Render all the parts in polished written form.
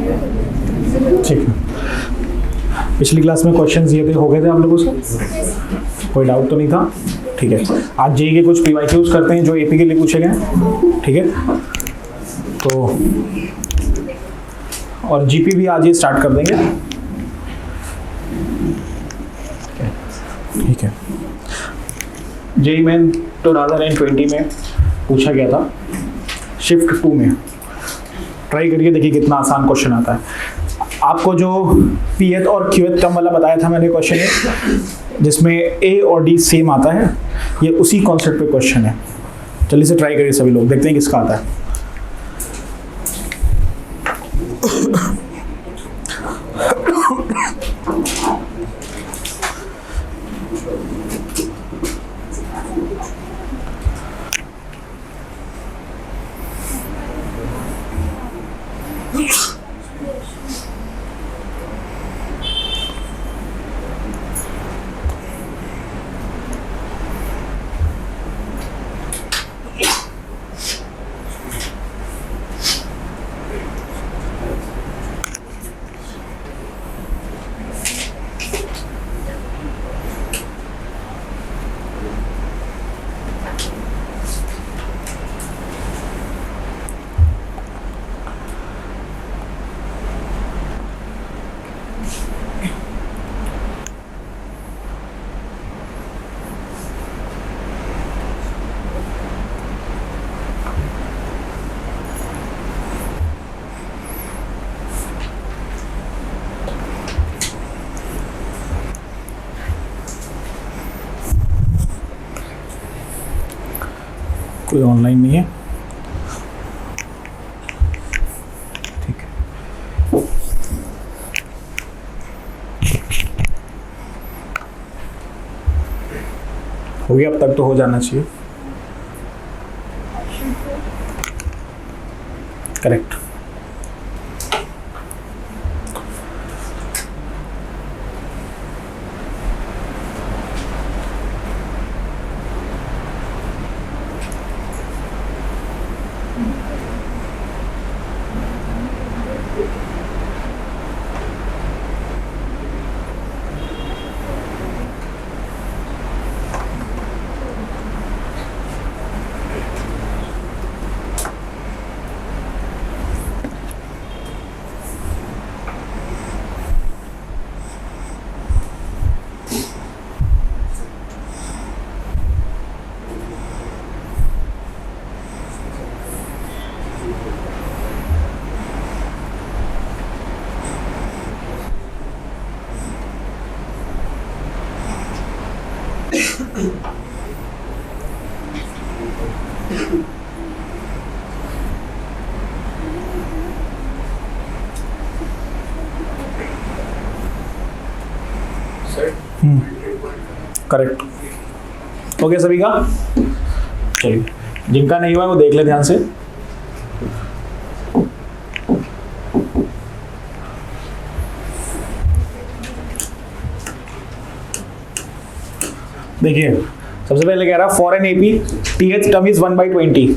ठीक है, पिछली क्लास में क्वेश्चंस ये थे, हो गए थे आप लोगों से, कोई डाउट तो नहीं था? ठीक है, आज जेईई के कुछ पीवाईक्यूज करते हैं जो एपी के लिए पूछे गए। ठीक है, तो और जीपी भी आज ही स्टार्ट कर देंगे। ठीक है, जेईई मेन 2020 में पूछा गया था शिफ्ट 2 में। ट्राई करिए, देखिए कितना आसान क्वेश्चन आता है। आपको जो पीएथ और क्यूएथ टर्म वाला बताया था मैंने क्वेश्चन जिसमें ए और डी सेम आता है, ये उसी कॉन्सेप्ट पे क्वेश्चन है। जल्दी से ट्राई करिए सभी लोग, देखते हैं किसका आता है। कोई ऑनलाइन नहीं है? ठीक है, हो गया, अब तक तो हो जाना चाहिए। करेक्ट। करेक्ट हो गया सभी का? चलिए, जिनका नहीं हुआ है वो देख ले ध्यान से। देखिए, सबसे पहले कह रहा फॉर एन एपी टीएच term is 1/20,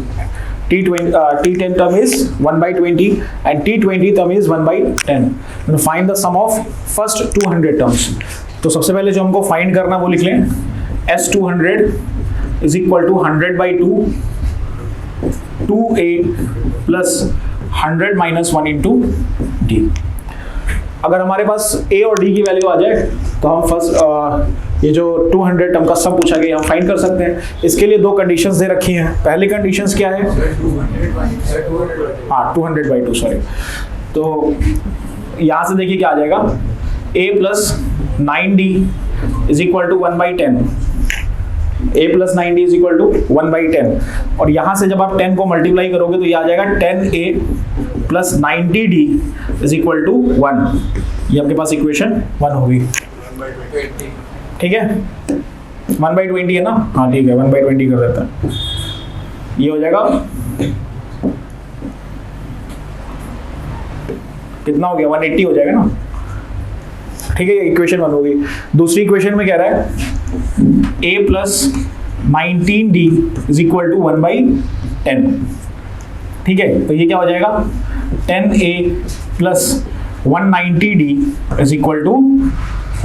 T10 term is 1/20 and T20 term is 1/10. Find the sum of first 200 terms. तो सबसे पहले जो हमको फाइंड करना वो लिख लें, S200 is equal to 100/2 2A plus 100 minus 1 into D. अगर हमारे पास A और D की वैल्यू आ जाए तो हम फर्स्ट ये जो 200 टर्म का सम पूछा गया हम फाइंड कर सकते हैं। इसके लिए दो कंडीशंस दे रखी हैं। पहली कंडीशंस क्या है? हाँ, 200/2 सॉरी। तो यहाँ से देखिए क्या आ जाएगा, A plus 9D is equal to 1/10. A plus 9D is equal to 1/10 और यहाँ से जब आप 10 को मल्टीप्लाई करोगे तो ये आ जाएगा 10A plus 90D is equal to 1। ये आपके पास इक्वेशन 1 होगी। ठीक है, 1/20 है ना? हाँ ठीक है, 1/20 कर देता है। ये हो जाएगा कितना हो गया? 180 हो जाएगा ना? ठीक है, इक्वेशन 1 होगी। दूसरी इक्वेशन में कह रहा है A plus 19D is equal to 1/10। ठीक है, तो ये क्या हो जाएगा? 10A plus 190D is equal to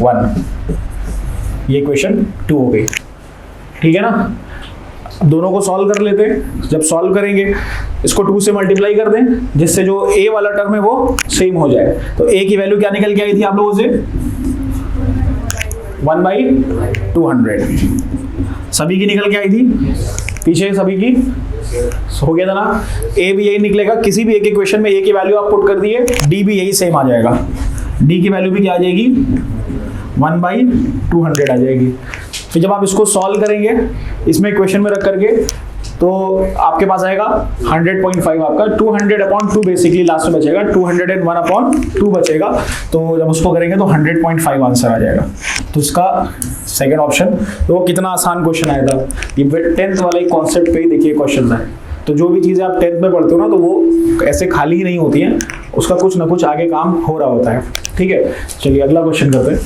1। ये क्वेश्चन 2 हो गई, ठीक है ना। दोनों को सॉल्व कर लेते हैं। जब सॉल्व करेंगे इसको 2 से मल्टीप्लाई कर दें, जिससे जो a वाला टर्म है वो सेम हो जाए। तो a की वैल्यू क्या निकल के आई थी आप लोगों से? 1/200 सभी की निकल के आई थी, पीछे सभी की हो गया था ना। a भी यही निकलेगा, किसी भी एक इक्वेशन में a की वैल्यू आप पुट कर दिए, d भी यही सेम आ जाएगा। d की वैल्यू भी क्या आ जाएगी? 1/200 आ जाएगी। फिर जब आप इसको सॉल्व करेंगे इसमें इक्वेशन में रख करके, तो आपके पास आएगा 100.5 आपका 200/2 बेसिकली लास्ट में बचेगा, 201/2 बचेगा। तो जब उसको करेंगे तो 100.5 आंसर आ जाएगा। तो इसका सेकंड ऑप्शन। तो वो कितना आसान क्वेश्चन आया था, ये 10th वाले कॉन्सेप्ट पे ही देखिए क्वेश्चन है। तो जो भी चीज़ें आप 10th में पढ़ते हो ना, तो वो ऐसे खाली ही नहीं होती हैं, उसका कुछ ना कुछ आगे काम हो रहा होता है, ठीक है। चलिए अगला क्वेश्चन करते हैं।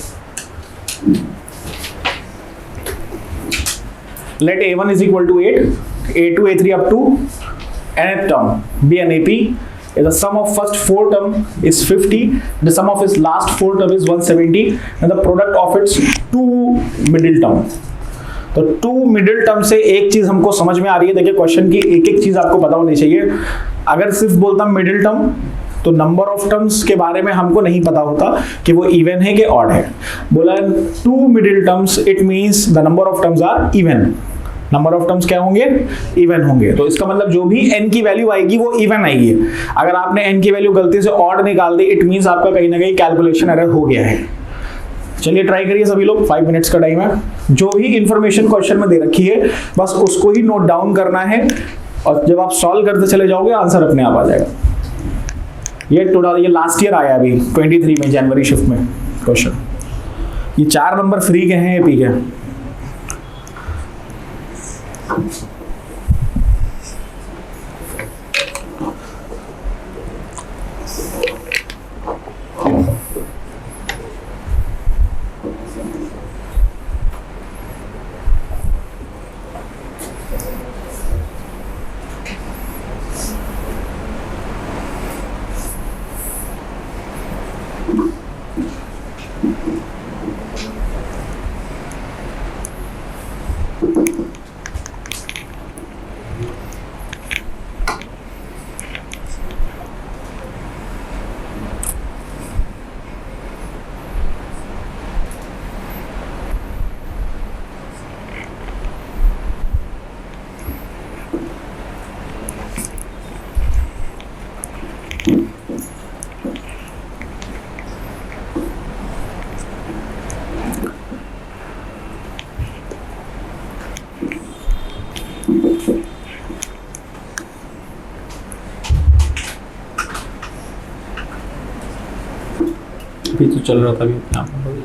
Let A1 is equal to 8, A2, A3 up to nth term be an AP. If the sum of first 4 term is 50, the sum of its last 4 term is 170, and the product of its 2 middle term. तो 2 middle term से एक चीज हमको समझ में आ रही है। देखिए क्वेश्चन की एक एक चीज आपको पता होनी चाहिए। अगर सिर्फ बोलता मिडिल टर्म तो नंबर ऑफ टर्म्स के बारे में हमको नहीं पता होता कि वो इवन है कि ऑड है। बोला 2 middle terms, it means the number of terms are even. Number of terms क्या होंगे? इवन होंगे। तो इसका मतलब जो भी n की वैल्यू आएगी वो इवन आएगी। अगर आपने n की वैल्यू गलती से ऑड निकाल दी, इट मींस आपका कहीं ना कहीं कैलकुलेशन एरर हो गया है। चलिए ट्राई करिए सभी लोग, 5 मिनट्स का टाइम है। जो भी इंफॉर्मेशन क्वेश्चन में दे रखी है बस उसको ही नोट डाउन करना है, और जब आप सॉल्व करते चले जाओगे आंसर अपने आप आ जाएगा। ये लास्ट ईयर आया अभी 23 में जनवरी शिफ्ट में क्वेश्चन। ये 4 नंबर फ्री के हैं एपी के। भी तो चल रहा था अभी अपने आप में।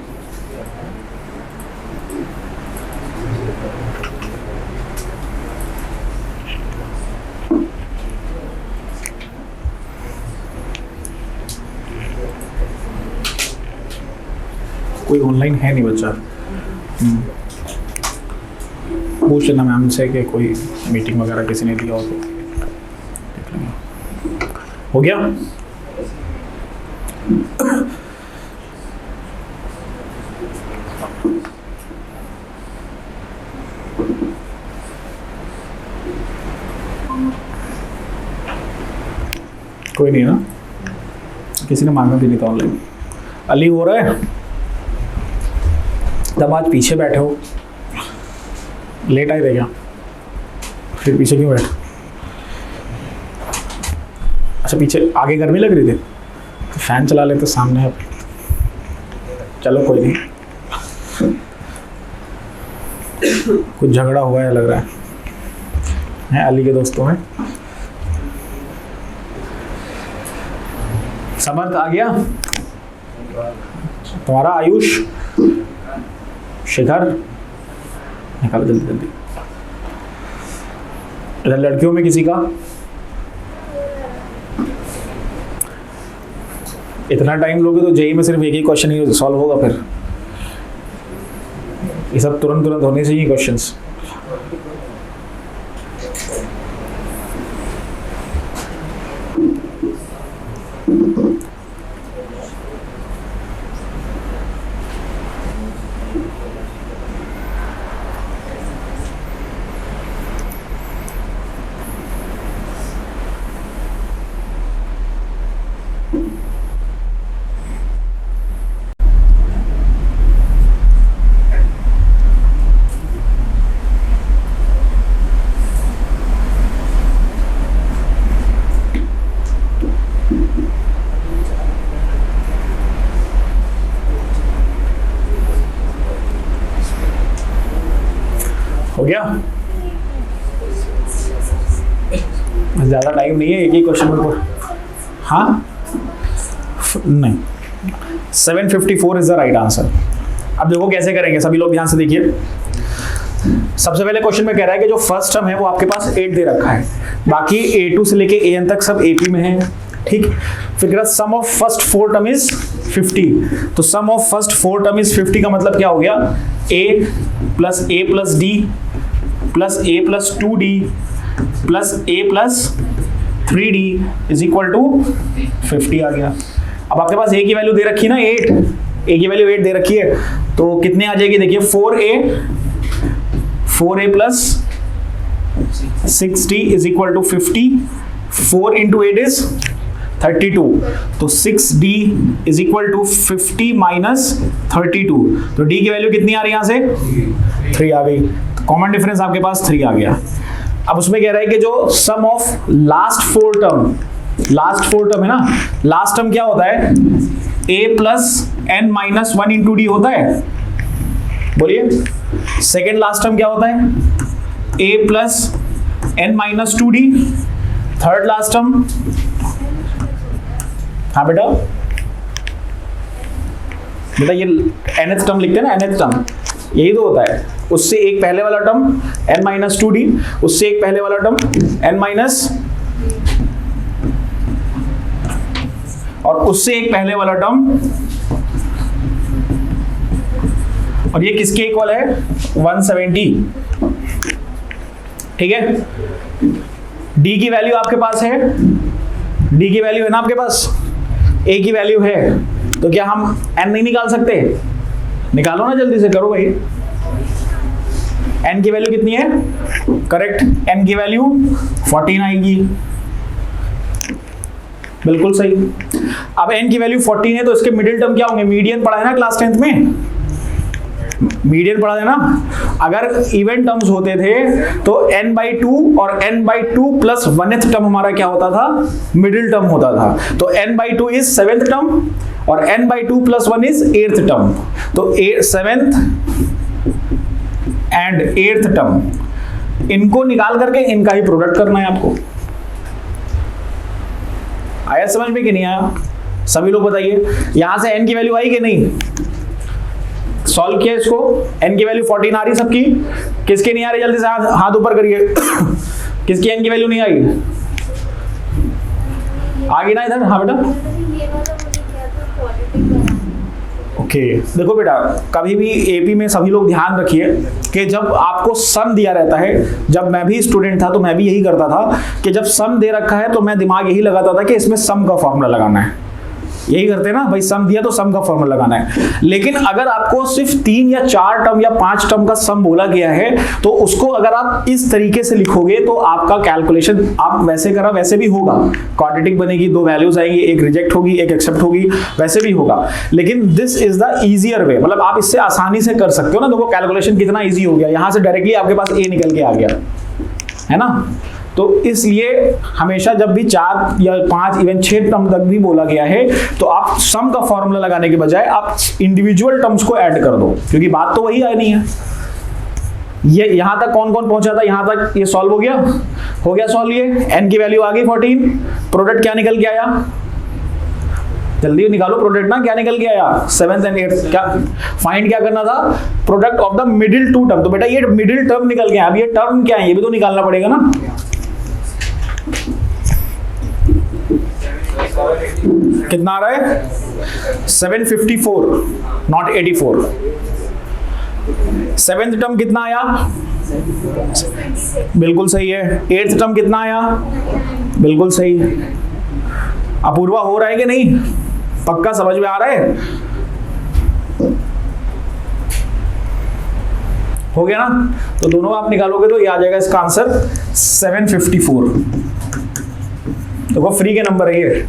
कोई ऑनलाइन है नहीं बच्चा, पूछ लेना मैम से कि कोई मीटिंग वगैरह किसी ने दिया हो तो देख लेंगे। हो गया? कोई नहीं ना, किसी ने मांगा भी नहीं था ऑनलाइन। अली हो रहा है? तब आज पीछे बैठे हो, लेट आए थे क्या? फिर पीछे क्यों बैठे? अच्छा पीछे आगे गर्मी लग रही थी तो फैन चला लेते सामने। अब चलो कोई नहीं, कुछ झगड़ा हुआ है लग रहा है अली के दोस्तों में। समर्थ आ गया तुम्हारा? आयुष, शिखर निकालो जल्दी जल्दी। इधर लड़कियों में किसी का? इतना टाइम लोगे तो जेई में सिर्फ एक ही क्वेश्चन ही सॉल्व होगा। फिर ये सब तुरंत तुरंत होने चाहिए क्वेश्चंस। हो गया? ज्यादा टाइम नहीं है, एक ही क्वेश्चन में। हाँ नहीं, 754 इज द राइट आंसर। अब देखो कैसे करेंगे, सभी लोग ध्यान से देखिए। सबसे पहले क्वेश्चन में कह रहा है कि जो फर्स्ट टर्म है वो आपके पास 8 दे रखा है, बाकी A2 से लेके AN तक सब AP में है, ठीक। फिर sum of first 4 term is 50, तो sum of first 4 term is 50 का मतलब क्या हो गया, A plus A plus D plus A plus 2D plus A plus 3D is equal to 50 आ गया। अब आपके पास A की वैल्यू दे रखी है ना 8, A की वैल्यू 8 दे रखी है, तो कितने आ जाएगी देखिए 4A plus 60 is equal to 50, 4 into 8 is 32, तो 6D is equal to 50 minus 32, तो D की वैल्यू कितनी आ रही है यहाँ से 3 आ गई, कॉमन डिफरेंस आपके पास 3 आ गया। अब उसमें कह रहा है कि जो सम ऑफ लास्ट 4 टर्म है ना, लास्ट टर्म क्या होता है, A plus n minus 1 into D होता है, बोलिए। सेकेंड लास्ट टर्म क्या होता है, A plus n minus 2D। Third last term, हाँ बेटा ये nth टर्म लिखते हैं ना, nth टर्म यही तो होता है, उससे एक पहले वाला टर्म n माइनस 2D, उससे एक पहले वाला टर्म n माइनस, और उससे एक पहले वाला टर्म, और ये किसके इक्वल है 170, ठीक है। D की वैल्यू आपके पास है, D की वैल्यू है ना आपके पास, A की वैल्यू है, तो क्या हम n नहीं निकाल सकते, निकालो ना जल्दी से, करो भाई। n की वैल्यू कितनी है, करेक्ट, n की वैल्यू 14 आएगी, बिल्कुल सही। अब n की वैल्यू 14 है तो इसके मिडिल टर्म क्या होंगे, मीडियन पढ़ा है ना क्लास 10th में, मीडियन पढ़ा है ना। अगर इवन टर्म्स होते थे तो n/2 और n/2 प्लस 1th टर्म हमारा क्या होता था, मिडिल टर्म होता था, तो n/2 इज 7th टर्म और n/2 plus 1 is 8th term, तो 7th एंड 8th टर्म, इनको निकाल करके इनका ही प्रोडक्ट करना है आपको। आया समझ में कि नहीं आया, सभी लोग बताइए। यहां से n की वैल्यू आई कि नहीं, सॉल्व किया इसको, n की वैल्यू 14 आ रही सबकी, किसकी नहीं आ रही, जल्दी से हाथ ऊपर करिए किसकी n की वैल्यू नहीं आई, आ गई ना इधर, हाँ बेटा ओके। देखो बेटा कभी भी एपी में सभी लोग ध्यान रखिए कि जब आपको सम दिया रहता है, जब मैं भी स्टूडेंट था तो मैं भी यही करता था कि जब सम दे रखा है तो मैं दिमाग यही लगाता था कि इसमें सम का फॉर्मूला लगाना है, यही करते हैं ना भाई, सम दिया तो सम का फॉर्मूला लगाना है। लेकिन अगर आपको सिर्फ 3 या 4 टर्म या 5 टर्म का सम बोला गया है तो उसको अगर आप इस तरीके से लिखोगे तो आपका कैलकुलेशन आप वैसे करा वैसे भी होगा, क्वाड्रेटिक बनेगी, 2 वैल्यूज आएंगी, एक रिजेक्ट होगी एक एक्सेप्ट होगी, वैसे भी होगा। लेकिन this is the easier way, मतलब आप इससे आसानी से कर सकते हो ना। देखो कैलकुलेशन कितना ईजी हो गया, यहां से डायरेक्टली आपके पास ए निकल के आ गया है ना। तो इसलिए हमेशा जब भी 4 या 5 इवन 6 टर्म तक भी बोला गया है तो आप सम का फॉर्मूला लगाने के बजाय आप इंडिविजुअल टर्म्स को ऐड कर दो, क्योंकि बात तो वही आई नहीं है। ये यहां तक कौन कौन पहुंचा था, यहां तक ये सॉल्व हो गया सॉल्व। ये n की वैल्यू आ गई 14, प्रोडक्ट क्या निकल के आया, जल्दी निकालो प्रोडक्ट ना, क्या निकल के आया 7th एंड 8th, क्या फाइंड क्या करना था, product of the middle 2 term. तो बेटा ये मिडिल टर्म निकल गया, अब ये टर्म क्या है ये भी तो निकालना पड़ेगा ना। कितना आ रहा है 754 नॉट 84। 7th टर्म कितना आया, बिल्कुल सही है। 8th टर्म कितना आया, बिल्कुल सही। अपूर्वा हो रहा है कि नहीं, पक्का समझ में आ रहा है, हो गया ना। तो दोनों आप निकालोगे तो ये आ जाएगा इसका आंसर 754। देखो फ्री के नंबर है ये,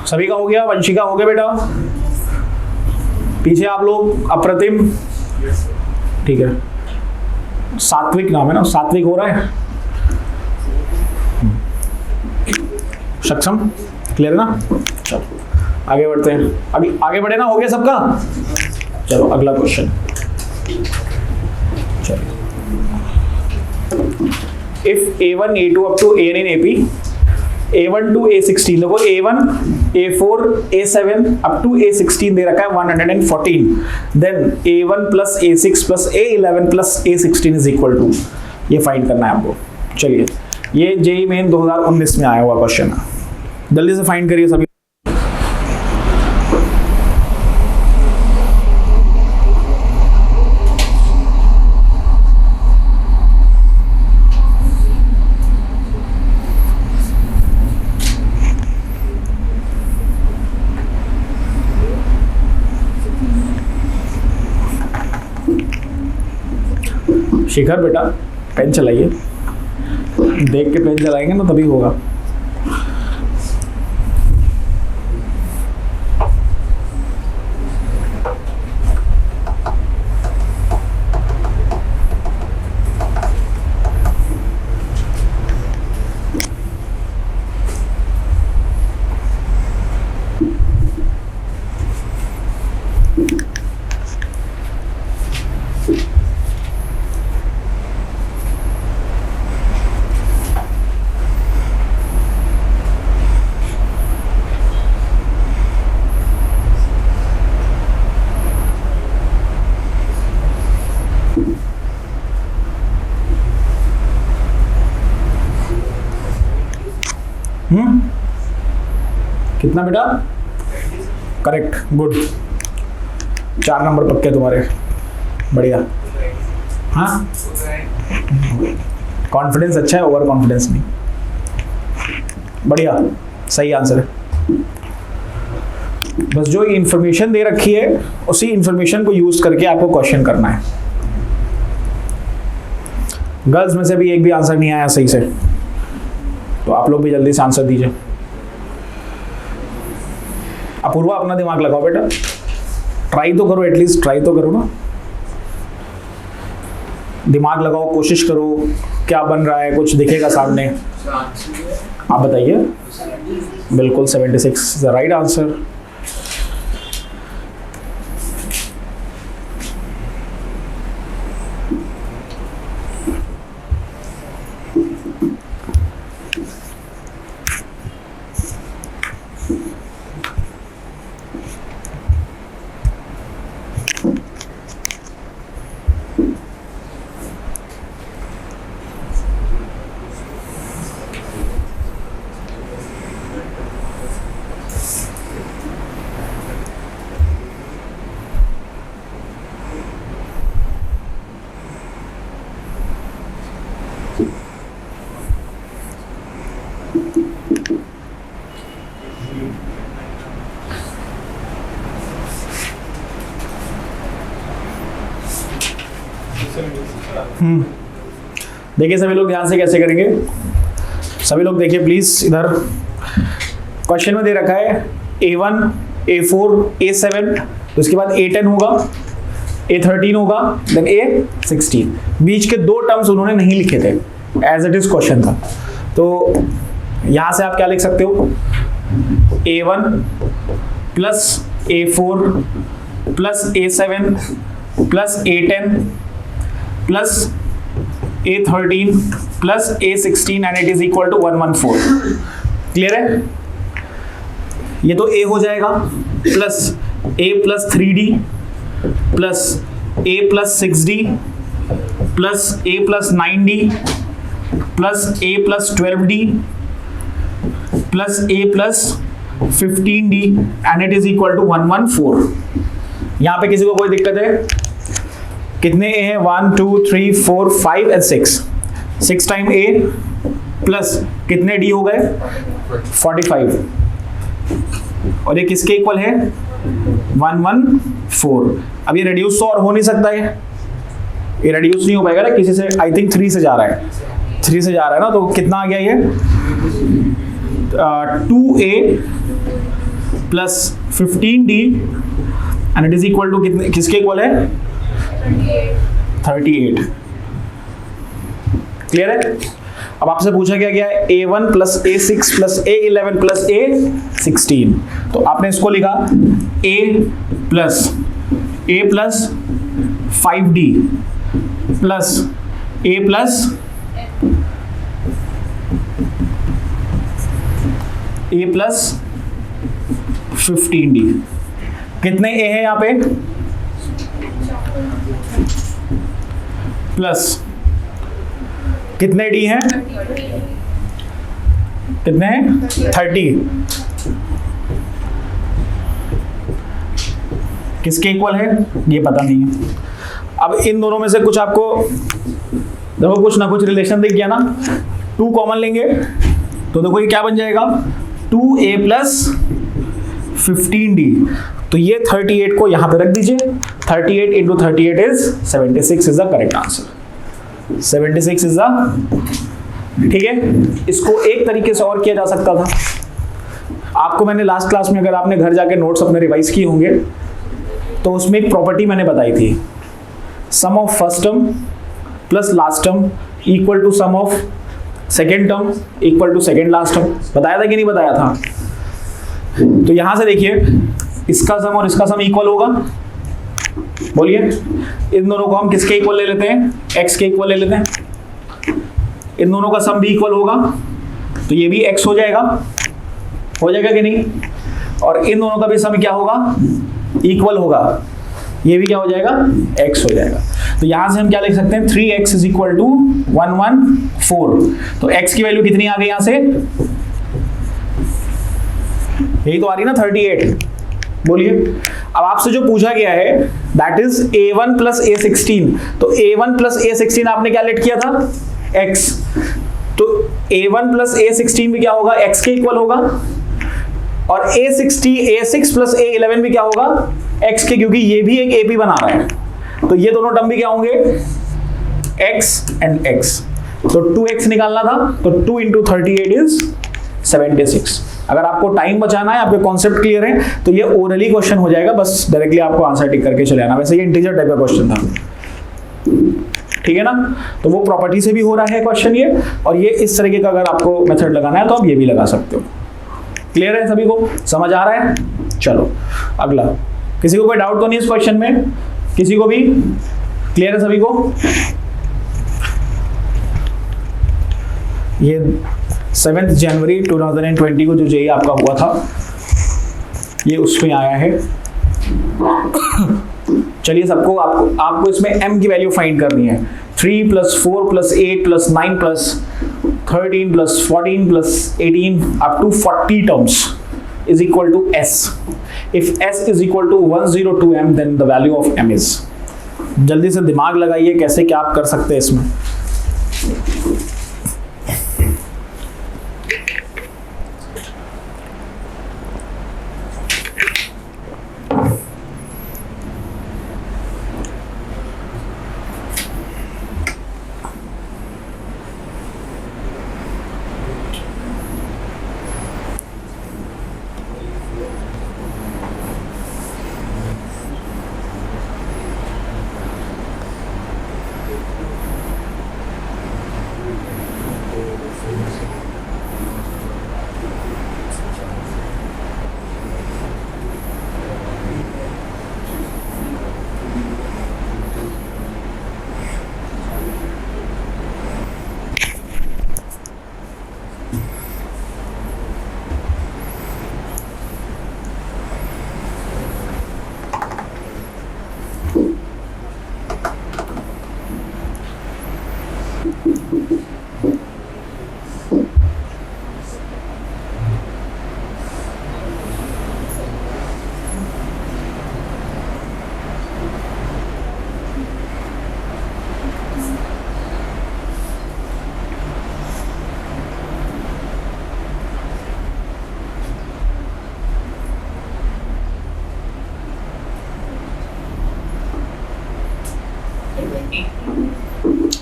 सभी का हो गया, वंशिका हो गया बेटा, पीछे आप लोग अप्रतिम, ठीक है। सात्विक नाम है ना, सात्विक हो रहा है। सक्षम? क्लियर ना? चलो आगे बढ़ते हैं। आगे बढ़े ना, हो गया सबका? चलो अगला क्वेश्चन। चलो, if A1 A2 up to AN in AP, A1 to A16, देखो A1 A4 A7 up to A16 दे रखा है 114, then A1 plus A6 plus A11 plus A16 is equal to, ये फाइंड करना है आपको। चलिए, ये जेईई मेन 2019 में आया हुआ क्वेश्चन है, जल्दी से फाइंड करिए सभी। शिखर बेटा पेन चलाइए, देख के पेन चलाएंगे ना तभी होगा। कितना बेटा? करेक्ट, गुड, 4 नंबर पक्के तुम्हारे, बढ़िया। हाँ, कॉन्फिडेंस अच्छा है, ओवर कॉन्फिडेंस नहीं, बढ़िया, सही आंसर है। बस जो इंफॉर्मेशन दे रखी है उसी इंफॉर्मेशन को यूज करके आपको क्वेश्चन करना है। गर्ल्स में से भी एक भी आंसर नहीं आया सही से, तो आप लोग भी जल्दी से आंसर दीजिए। अपूर्वा अपना दिमाग लगाओ बेटा, ट्राई तो करो, एटलीस्ट ट्राई तो करो ना, दिमाग लगाओ, कोशिश करो, क्या बन रहा है, कुछ दिखेगा सामने। आप बताइए। बिल्कुल 76 द राइट आंसर। देखिए सभी लोग ध्यान से कैसे करेंगे, सभी लोग देखिए प्लीज। इधर क्वेश्चन में दे रखा है A1 A4 A7, तो उसके बाद A10 होगा, A13 होगा, देन A16। बीच के 2 टर्म्स उन्होंने नहीं लिखे थे, एज इट इज क्वेश्चन था। तो यहां से आप क्या लिख सकते हो, A1 plus A4 plus A7 plus A10 plus A13 plus A16 and it is equal to 114। Clear है? ये तो A हो जाएगा, plus A plus 3D plus A plus 6D plus A plus 9D plus A plus 12D plus A plus 15D and it is equal to 114। यहां पे किसी को कोई दिक्कत है? कितने ए हैं? 1 2 3 4 5 एंड 6 टाइम ए प्लस कितने डी हो गए? 45। और ये किसके इक्वल है? 114। अब ये रेड्यूस तो और हो नहीं सकता है, ये रेड्यूस नहीं हो पाएगा ना किसी से। आई थिंक 3 से जा रहा है, 3 से जा रहा है ना, तो कितना आ गया ये? 2a plus 15d and it is equal to कितने, किसके इक्वल है? 38। क्लियर है? अब आपसे पूछा क्या गया है A1 plus A6 plus A11 plus A16, तो आपने इसको लिखा A plus 5D plus A plus A plus 15D। कितने A है यहाँ पे? प्लस कितने D हैं? कितने हैं? 30। किसके इक्वल है ये पता नहीं है। अब इन दोनों में से कुछ आपको देखो कुछ ना कुछ रिलेशन दिख गया ना, 2 कॉमन लेंगे तो देखो ये क्या बन जाएगा 2A प्लस 15D। तो ये 38 को यहां पे रख दीजिए, 38 into 38 is 76 is the correct answer. 76 is the, ठीक है। इसको एक तरीके से और किया जा सकता था, आपको मैंने लास्ट क्लास में, अगर आपने घर जाके नोट्स अपने रिवाइज किए होंगे तो उसमें एक प्रॉपर्टी मैंने बताई थी, sum of first term plus last term equal to sum of second term equal to second last term. बताया था कि नहीं बताया था? तो यहां से देखिए इसका सम और इसका सम इक्वल होगा, बोलिए। इन दोनों को हम किसके इक्वल ले लेते हैं? x के इक्वल ले लेते हैं। इन दोनों का सम भी इक्वल होगा तो ये भी x हो जाएगा कि नहीं? और इन दोनों का भी सम क्या होगा? इक्वल होगा, ये भी क्या हो जाएगा? x हो जाएगा। तो यहां से हम क्या लिख सकते हैं 3x इज इक्वल टू 114। तो x की वैल्यू कितनी आ गई यहां से? यही तो आ रही ना 38। बोलिए। अब आपसे जो पूछा गया है that is A1 plus A16। तो A1 प्लस A16 आपने क्या लेट किया था? x। तो A1 प्लस A16 भी क्या होगा? x के इक्वल होगा। और A6 प्लस A11 भी क्या होगा? x के, क्योंकि ये भी एक AP बना रहा है। तो ये दोनों टर्म भी क्या होंगे? x and x। तो 2x निकालना था तो 2 इंटू 38 इज 76। अगर आपको टाइम बचाना है, आपके कॉन्सेप्ट क्लियर है, तो ये ओरली क्वेश्चन हो जाएगा, बस डायरेक्टली आपको आंसर टिक करके चले आना। वैसे ये इंटीजर टाइप का क्वेश्चन था, ठीक है ना? तो वो प्रॉपर्टी से भी हो रहा है क्वेश्चन ये, और ये इस तरीके का अगर आपको मेथड लगाना है तो आप ये भी लगा सकते हो। क्लियर है सभी को? समझ आ रहा है? चलो अगला। किसी को कोई डाउट तो नहीं इस क्वेश्चन में? किसी को भी? क्लियर है सभी को? ये 7 जनवरी 2020 को जो जेई आपका हुआ था ये उसमें आया है। चलिए सबको आपको इसमें m की वैल्यू फाइंड करनी है। 3 plus 4 plus 8 plus 9 plus 13 plus 14 plus 18 up to 40 terms is equal to s. If s is equal to 102m then the value of m is. जल्दी से दिमाग लगाइए कैसे क्या आप कर सकते हैं इसमें।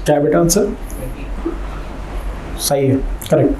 क्या बेटा आंसर सही है, करेक्ट।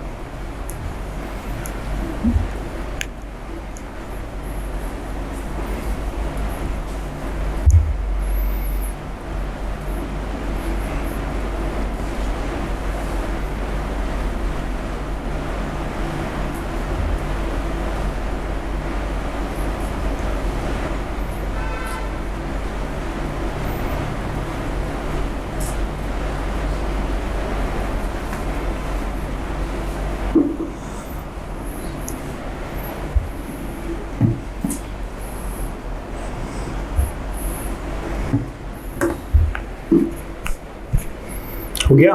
हो गया।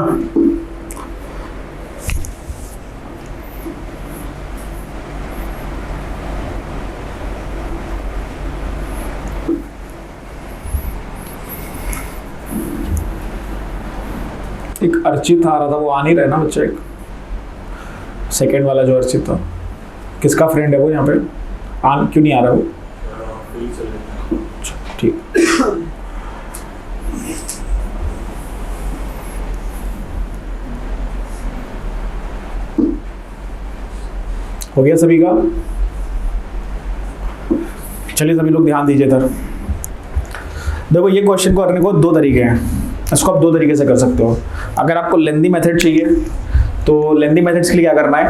एक अर्चित आ रहा था, वो आ नहीं रहा है ना बच्चा, एक सेकंड वाला जो अर्चित था, किसका फ्रेंड है वो यहाँ पे? क्यों नहीं आ रहा वो? ठीक, हो गया सभी का? चलिए सभी लोग ध्यान दीजिए इधर। देखो ये क्वेश्चन को करने को दो तरीके हैं, इसको आप दो तरीके से कर सकते हो। अगर आपको लेंदी मेथड चाहिए तो लेंदी मेथड्स के लिए क्या करना है,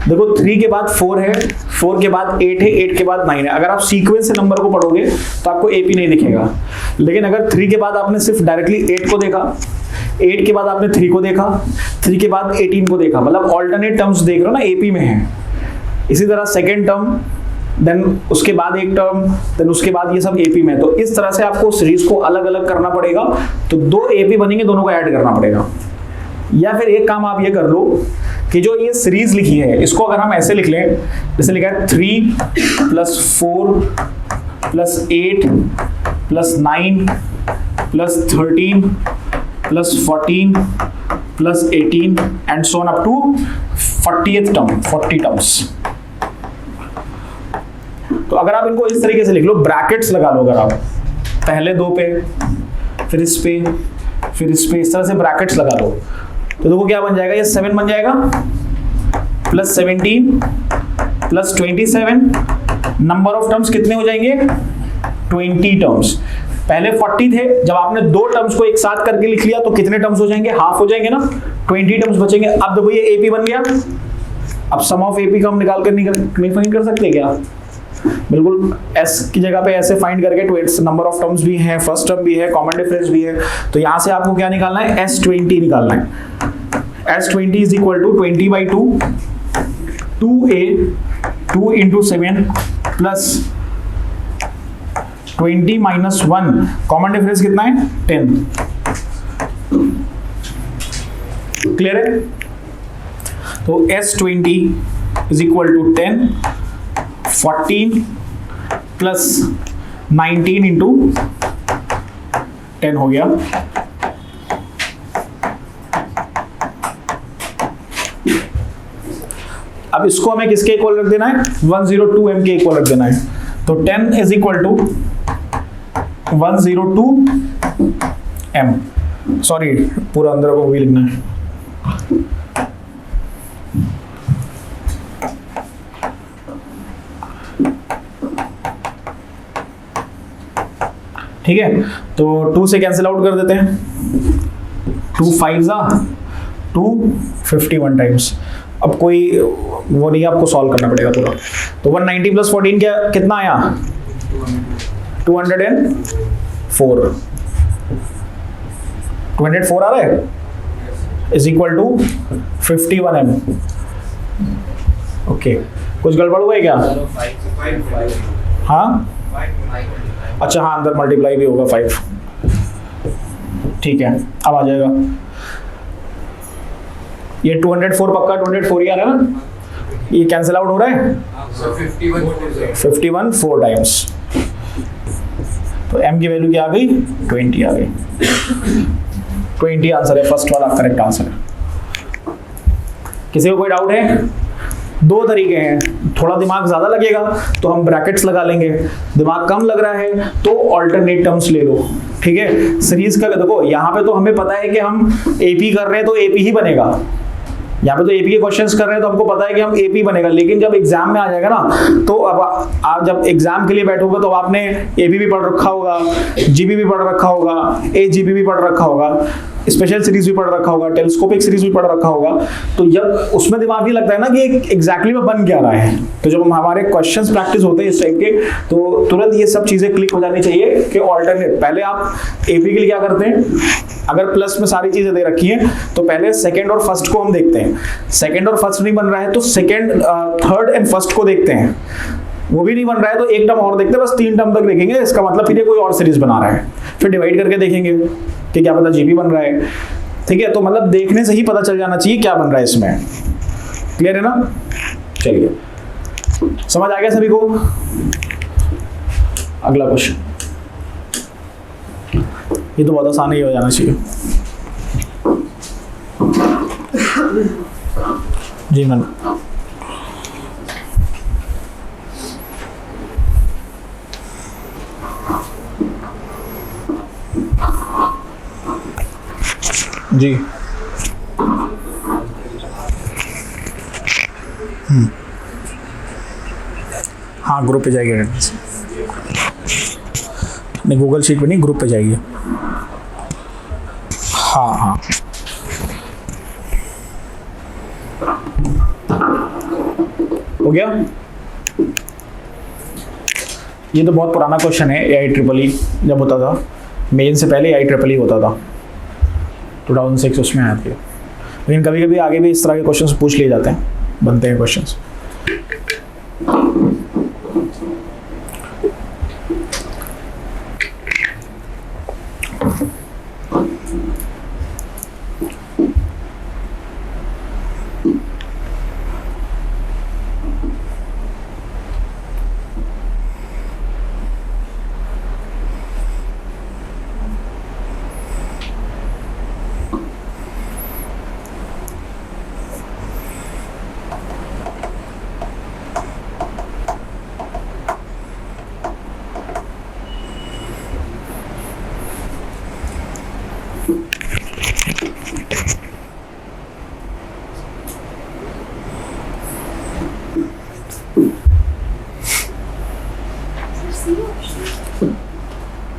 देखो 3 के बाद 4 है, 4 के बाद 8 है, 8 के बाद 9 है। अगर आप सीक्वेंस से नंबर को पढ़ोगे तो आपको एपी नहीं दिखेगा। लेकिन अगर 3 के बाद आपने सिर्फ डायरेक्टली 8 को देखा, 8 के बाद आपने 3 को देखा, 3 के बाद 18 को देखा, मतलब ऑल्टरनेट टर्म्स देख रहे हो ना, एपी में है। इसी तरह सेकेंड टर्म, देन उसके बाद एक टर्म, देन उसके बाद ये सब एपी में। तो इस तरह से आपको सीरीज को अलग अलग करना पड़ेगा, तो 2 एपी बनेंगे, दोनों को ऐड करना पड़ेगा। या फिर एक काम आप ये कर लो कि जो ये सीरीज लिखी है इसको अगर हम ऐसे लिख लें, जैसे लिखा है 3 + 4 + 8 + 9 + 13 + 14 + 18 and so on up to 40th term, 40 terms. तो अगर आप इनको इस तरीके से लिख लो, ब्रैकेट्स लगा लो, अगर आप पहले 2 पे, फिर इस पे, फिर इस पे, इस तरह से ब्रैकेट्स लगा लो, तो देखो क्या बन जाएगा, ये 7 बन जाएगा, + 17 + 27, नंबर ऑफ टर्म्स कितने हो जाएंगे? 20 टर्म्स। पहले 40 थे, जब आपने 2 टर्म्स को एक साथ करके लिख लिया तो कितने टर्म्स हो जाएंगे? हाफ हो जाएंगे ना, 20 टर्म्स बचेंगे। अब देखो ये एपी बन गया। अब सम ऑफ एपी का हम निकाल कर नहीं फाइंड कर सकते क्या? बिल्कुल, एस की जगह पे ऐसे फाइंड करके नंबर ऑफ टर्म्स भी है, फर्स्ट टर्म भी है, कॉमन डिफरेंस भी है, तो यहां से आपको क्या निकालना है? S20 निकालना है। S20 = 20/2, 2a, 2 × 7 + 20 - 1, कॉमन डिफरेंस कितना है? 10। क्लियर है? तो S20 = 10, 14 + 19 × 10 हो गया। अब इसको हमें किसके इक्वल रख देना है? 102m के इक्वल रख देना है। तो 10 = 102m, सॉरी पूरा अंदर को भी लिखना है। ठीक है, तो 2 से कैंसिल आउट कर देते हैं, 2 × 5 = 251 टाइम्स। अब कोई वो नहीं, आपको सॉल्व करना पड़ेगा पूरा। तो 190 + 14 क्या कितना आया? 204। 204 आ रहा है, = 51m। ओके, कुछ गड़बड़ हुआ है क्या? हाँ, अच्छा हाँ, अंदर मल्टीप्लाई भी होगा 5। ठीक है, अब आ जाएगा ये 204, पक्का 204 ही आ रहा है ना? ये कैंसिल आउट हो रहा है, 51 4 टाइम्स। तो m की वैल्यू क्या आ गई? 20 आ गई। 20 आंसर है, फर्स्ट वाला करेक्ट आंसर है। किसी को कोई डाउट है? 2 तरीके हैं, थोड़ा दिमाग ज्यादा लगेगा तो हम ब्रैकेट्स लगा लेंगे, दिमाग कम लग रहा है तो ऑल्टरनेट टर्म्स ले लो। ठीक है, सीरीज का देखो यहाँ पे तो हमें पता है कि हम एपी कर रहे हैं तो एपी ही बनेगा, यहाँ पे तो एपी के क्वेश्चंस कर रहे हैं तो हमको पता है कि हम एपी बनेगा। लेकिन जब एग्जाम में आ जाएगा ना, तो अब आप जब एग्जाम के लिए बैठोगे तो आपने एपी भी पढ़ रखा होगा, जीबी भी पढ़ रखा होगा, एजीबी भी पढ़ रखा होगा, स्पेशल सीरीज भी पढ़ रखा होगा, टेलीस्कोपिक सीरीज भी पढ़ रखा होगा। तो जब उसमें दिमाग ही लगता है ना कि एग्जैक्टली में बन क्या रहा है, तो जब हमारे क्वेश्चंस प्रैक्टिस होते हैं इस टाइप के, तो तुरंत ये सब चीजें क्लिक हो जानी चाहिए कि ऑल्टरनेट। पहले आप एपी के लिए क्या करते हैं, अगर प्लस में सारी चीजें दे रखी हैं तो पहले सेकंड और फर्स्ट को हम देखते हैं, सेकंड और फर्स्ट नहीं बन रहा है तो सेकंड, थर्ड एंड फर्स्ट को देखते हैं, वो भी नहीं बन रहा है तो एक टर्म और देखते हैं, बस 3 टर्म तक देखेंगे, इसका मतलब फिर ये कोई और सीरीज बना रहा है। फिर डिवाइड करके देखेंगे कि क्या पता जीबी बन रहा है, ठीक है, तो मतलब देखने से ही पता चल जाना चाहिए क्या बन रहा है इसमें। क्लियर है ना? चलिए, समझ आ गया सभी को? अगला क्वेश्चन, ये तो बहुत आसान ही हो जाना चाहिए। जी मैम, जी हाँ, ग्रुप पे जाएगी अटेंडेंस, नहीं गूगल शीट पे नहीं, ग्रुप पे जाएगी। हाँ हाँ, हो गया। ये तो बहुत पुराना क्वेश्चन है, AIEEE जब होता था, मेन से पहले AIEEE होता था, 2006 उसमें आया था। लेकिन कभी कभी आगे भी इस तरह के क्वेश्चंस पूछ लिए जाते हैं, बनते हैं क्वेश्चंस।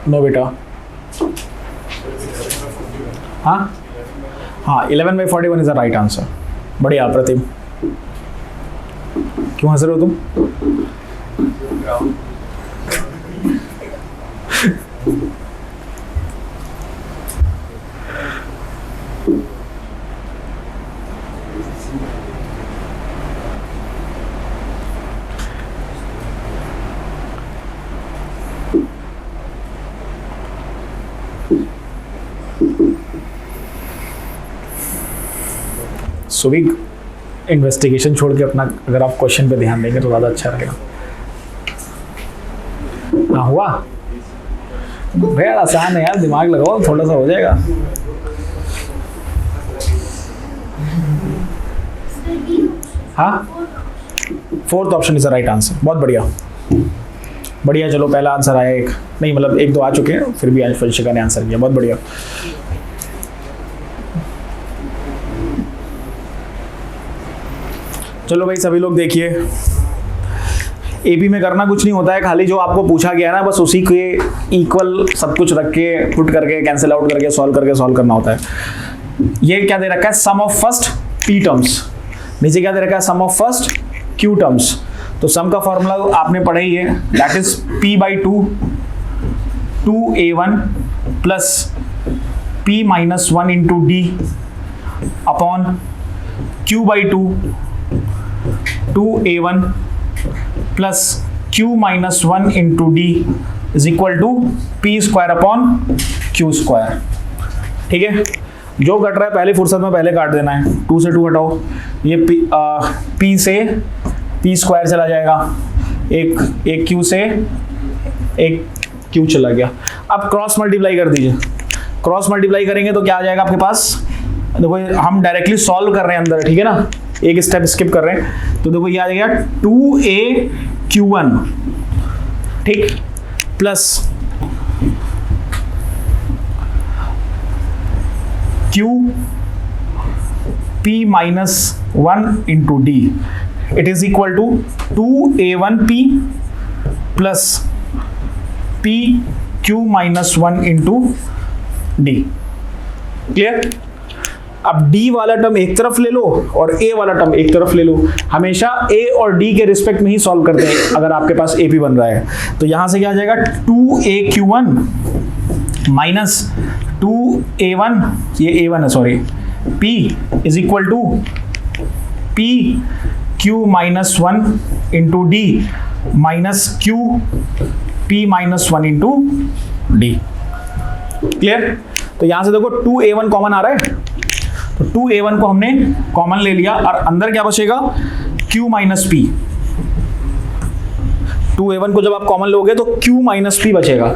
नो बेटा, हाँ हाँ, 11/41 इज द राइट आंसर। बढ़िया प्रतिम, क्यों हंस रहे हो तुम? सुबह इन्वेस्टिगेशन छोड़ के अपना अगर आप क्वेश्चन पे ध्यान देंगे तो ज़्यादा अच्छा रहेगा। ना हुआ भैया, आसान है यार, दिमाग लगाओ, थोड़ा सा हो जाएगा। हाँ, 4th option is the right answer. बहुत बढ़िया बढ़िया, चलो पहला आंसर आया, एक नहीं मतलब 1-2 आ चुके हैं, फिर भी आज फलशिका ने आंसर किया, बहुत बढ़िया। चलो भाई सभी लोग देखिए, एपी में करना कुछ नहीं होता है, खाली जो आपको पूछा गया है ना, बस उसी के इक्वल सब कुछ रख के पुट करके कैंसिल आउट करके सॉल्व करना होता है। ये क्या दे रखा है? Sum of first p terms, नीचे क्या दे रखा है? Sum of first q terms. तो सम का फॉर्मूला आपने पढ़ा ही है, that is p/2 2a1 plus p-1 into d upon q/2 2a1 plus q-1 into d is equal to p² upon q²। ठीक है, जो घट रहा है पहले फुर्सत में पहले काट देना है। 2 से 2 हटाओ, ये p से p² चला जाएगा, एक q से एक q चला गया। अब क्रॉस मल्टीप्लाई कर दीजिए, क्रॉस मल्टीप्लाई करेंगे तो क्या आ जाएगा आपके पास? देखो हम डायरेक्टली सॉल्व कर रहे हैं अंदर, ठीक है ना, एक स्टेप स्किप कर रहे हैं, तो देखो ये आ जाएगा 2aq1, ठीक, plus q p-1 into d, it is equal to 2a1p plus pq-1 into d. Clear? अब d वाला टर्म एक तरफ ले लो और a वाला टर्म एक तरफ ले लो। हमेशा a और d के रिस्पेक्ट में ही सॉल्व करते हैं अगर आपके पास AP बन रहा है। तो यहां से क्या आ जाएगा? 2aq1 माइनस 2a1, ये a1 है sorry, p is equal to pq-1 into d minus q p-1 into d. Clear? तो यहां से देखो 2a1 कॉमन आ रहा है, तो 2a1 को हमने कॉमन ले लिया और अंदर क्या बचेगा, q माइनस पी। 2a1 को जब आप कॉमन लोगे तो q माइनस पी बचेगा,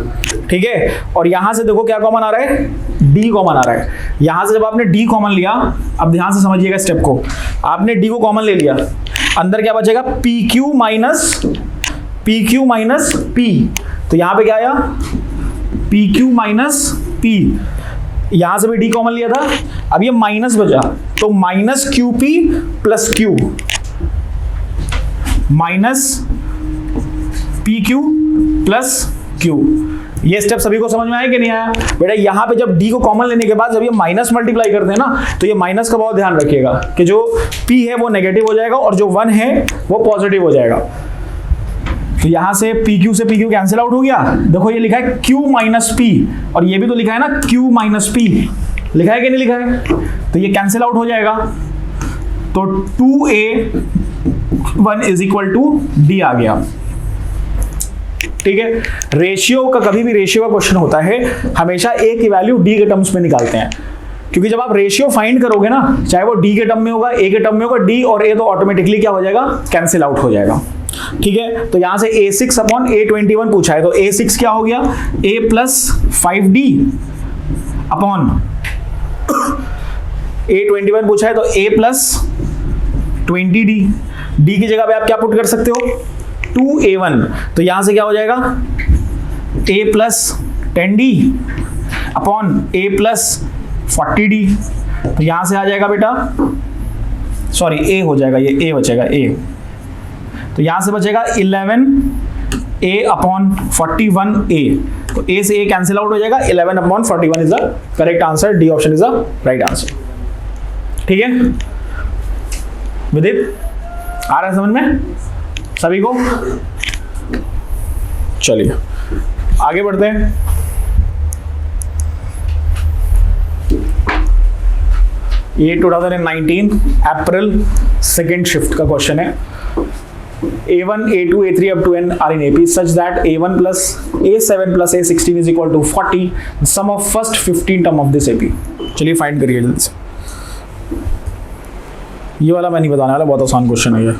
ठीक है। और यहां से देखो क्या कॉमन आ रहा है, d कॉमन आ रहा है। यहां से जब आपने d कॉमन लिया, अब ध्यान से समझिएगा स्टेप को, आपने d को कॉमन ले लिया, अंदर क्या बचेगा, pq माइनस p। तो यहां पे क्या आया, pq माइनस p। यहां से भी d कॉमन लिया था, अब ये माइनस बचा, तो minus qp plus q minus pq plus q। ये स्टेप सभी को समझ में आया कि नहीं आया बेटा? यहाँ पे जब d को कॉमन लेने के बाद जब ये माइनस मल्टीप्लाई करते हैं ना, तो ये माइनस का बहुत ध्यान रखिएगा कि जो p है वो नेगेटिव हो जाएगा और जो 1 है वो पॉजिटिव हो जाएगा। तो यहाँ से pq से pq कैंसिल आउट हो गया। देखो ये लिखा है q माइनस p और ये भी तो लिखा है ना q माइनस p, लिखा है कि नहीं लिखा है? तो ये कैंसिल आउट हो जाएगा, तो 2a1 is equal to d आ गया, ठीक है। रेशियो का, कभी भी रेशियो का क्वेश्चन होता है हमेशा a की वैल्यू d के टर्म्स में निकालते हैं, क्योंकि जब आप रेशियो फाइंड करोगे ना, चाहे वो d के टर्म में होगा, a के टर्म में होगा, d और a तो ऑटोमेटिकली क्या हो जाएगा, कैंसिल आउट हो जाएगा, ठीक है। तो यहां से a6 अपॉन a21 पूछा है, तो a6 क्या हो गया, a plus 5d upon a21 पूछा है तो a प्लस 20d। d की जगह पे आप क्या पुट कर सकते हो, 2a1, तो यहां से क्या हो जाएगा, a plus 10d upon a plus 40d। तो यहां से आ जाएगा बेटा, सॉरी a हो जाएगा, ये a बचेगा a, तो यहां से बचेगा 11a अपॉन 41a। तो a से a कैंसिल आउट हो जाएगा, 11 upon 41 is the correct answer, D option is the right answer, ठीक है। विदित आ रहा है समझ में सभी को? चलिए आगे बढ़ते हैं। ये 2019 अप्रैल सेकेंड शिफ्ट का क्वेश्चन है। A1, A2, A3 up to N are in AP such that A1 plus A7 plus A16 is equal to 40. The sum of first 15 term of this AP. चलिए find करिए जल्दी से। ये वाला मैं नहीं बताने वाला, बहुत आसान क्वेश्चन है ये।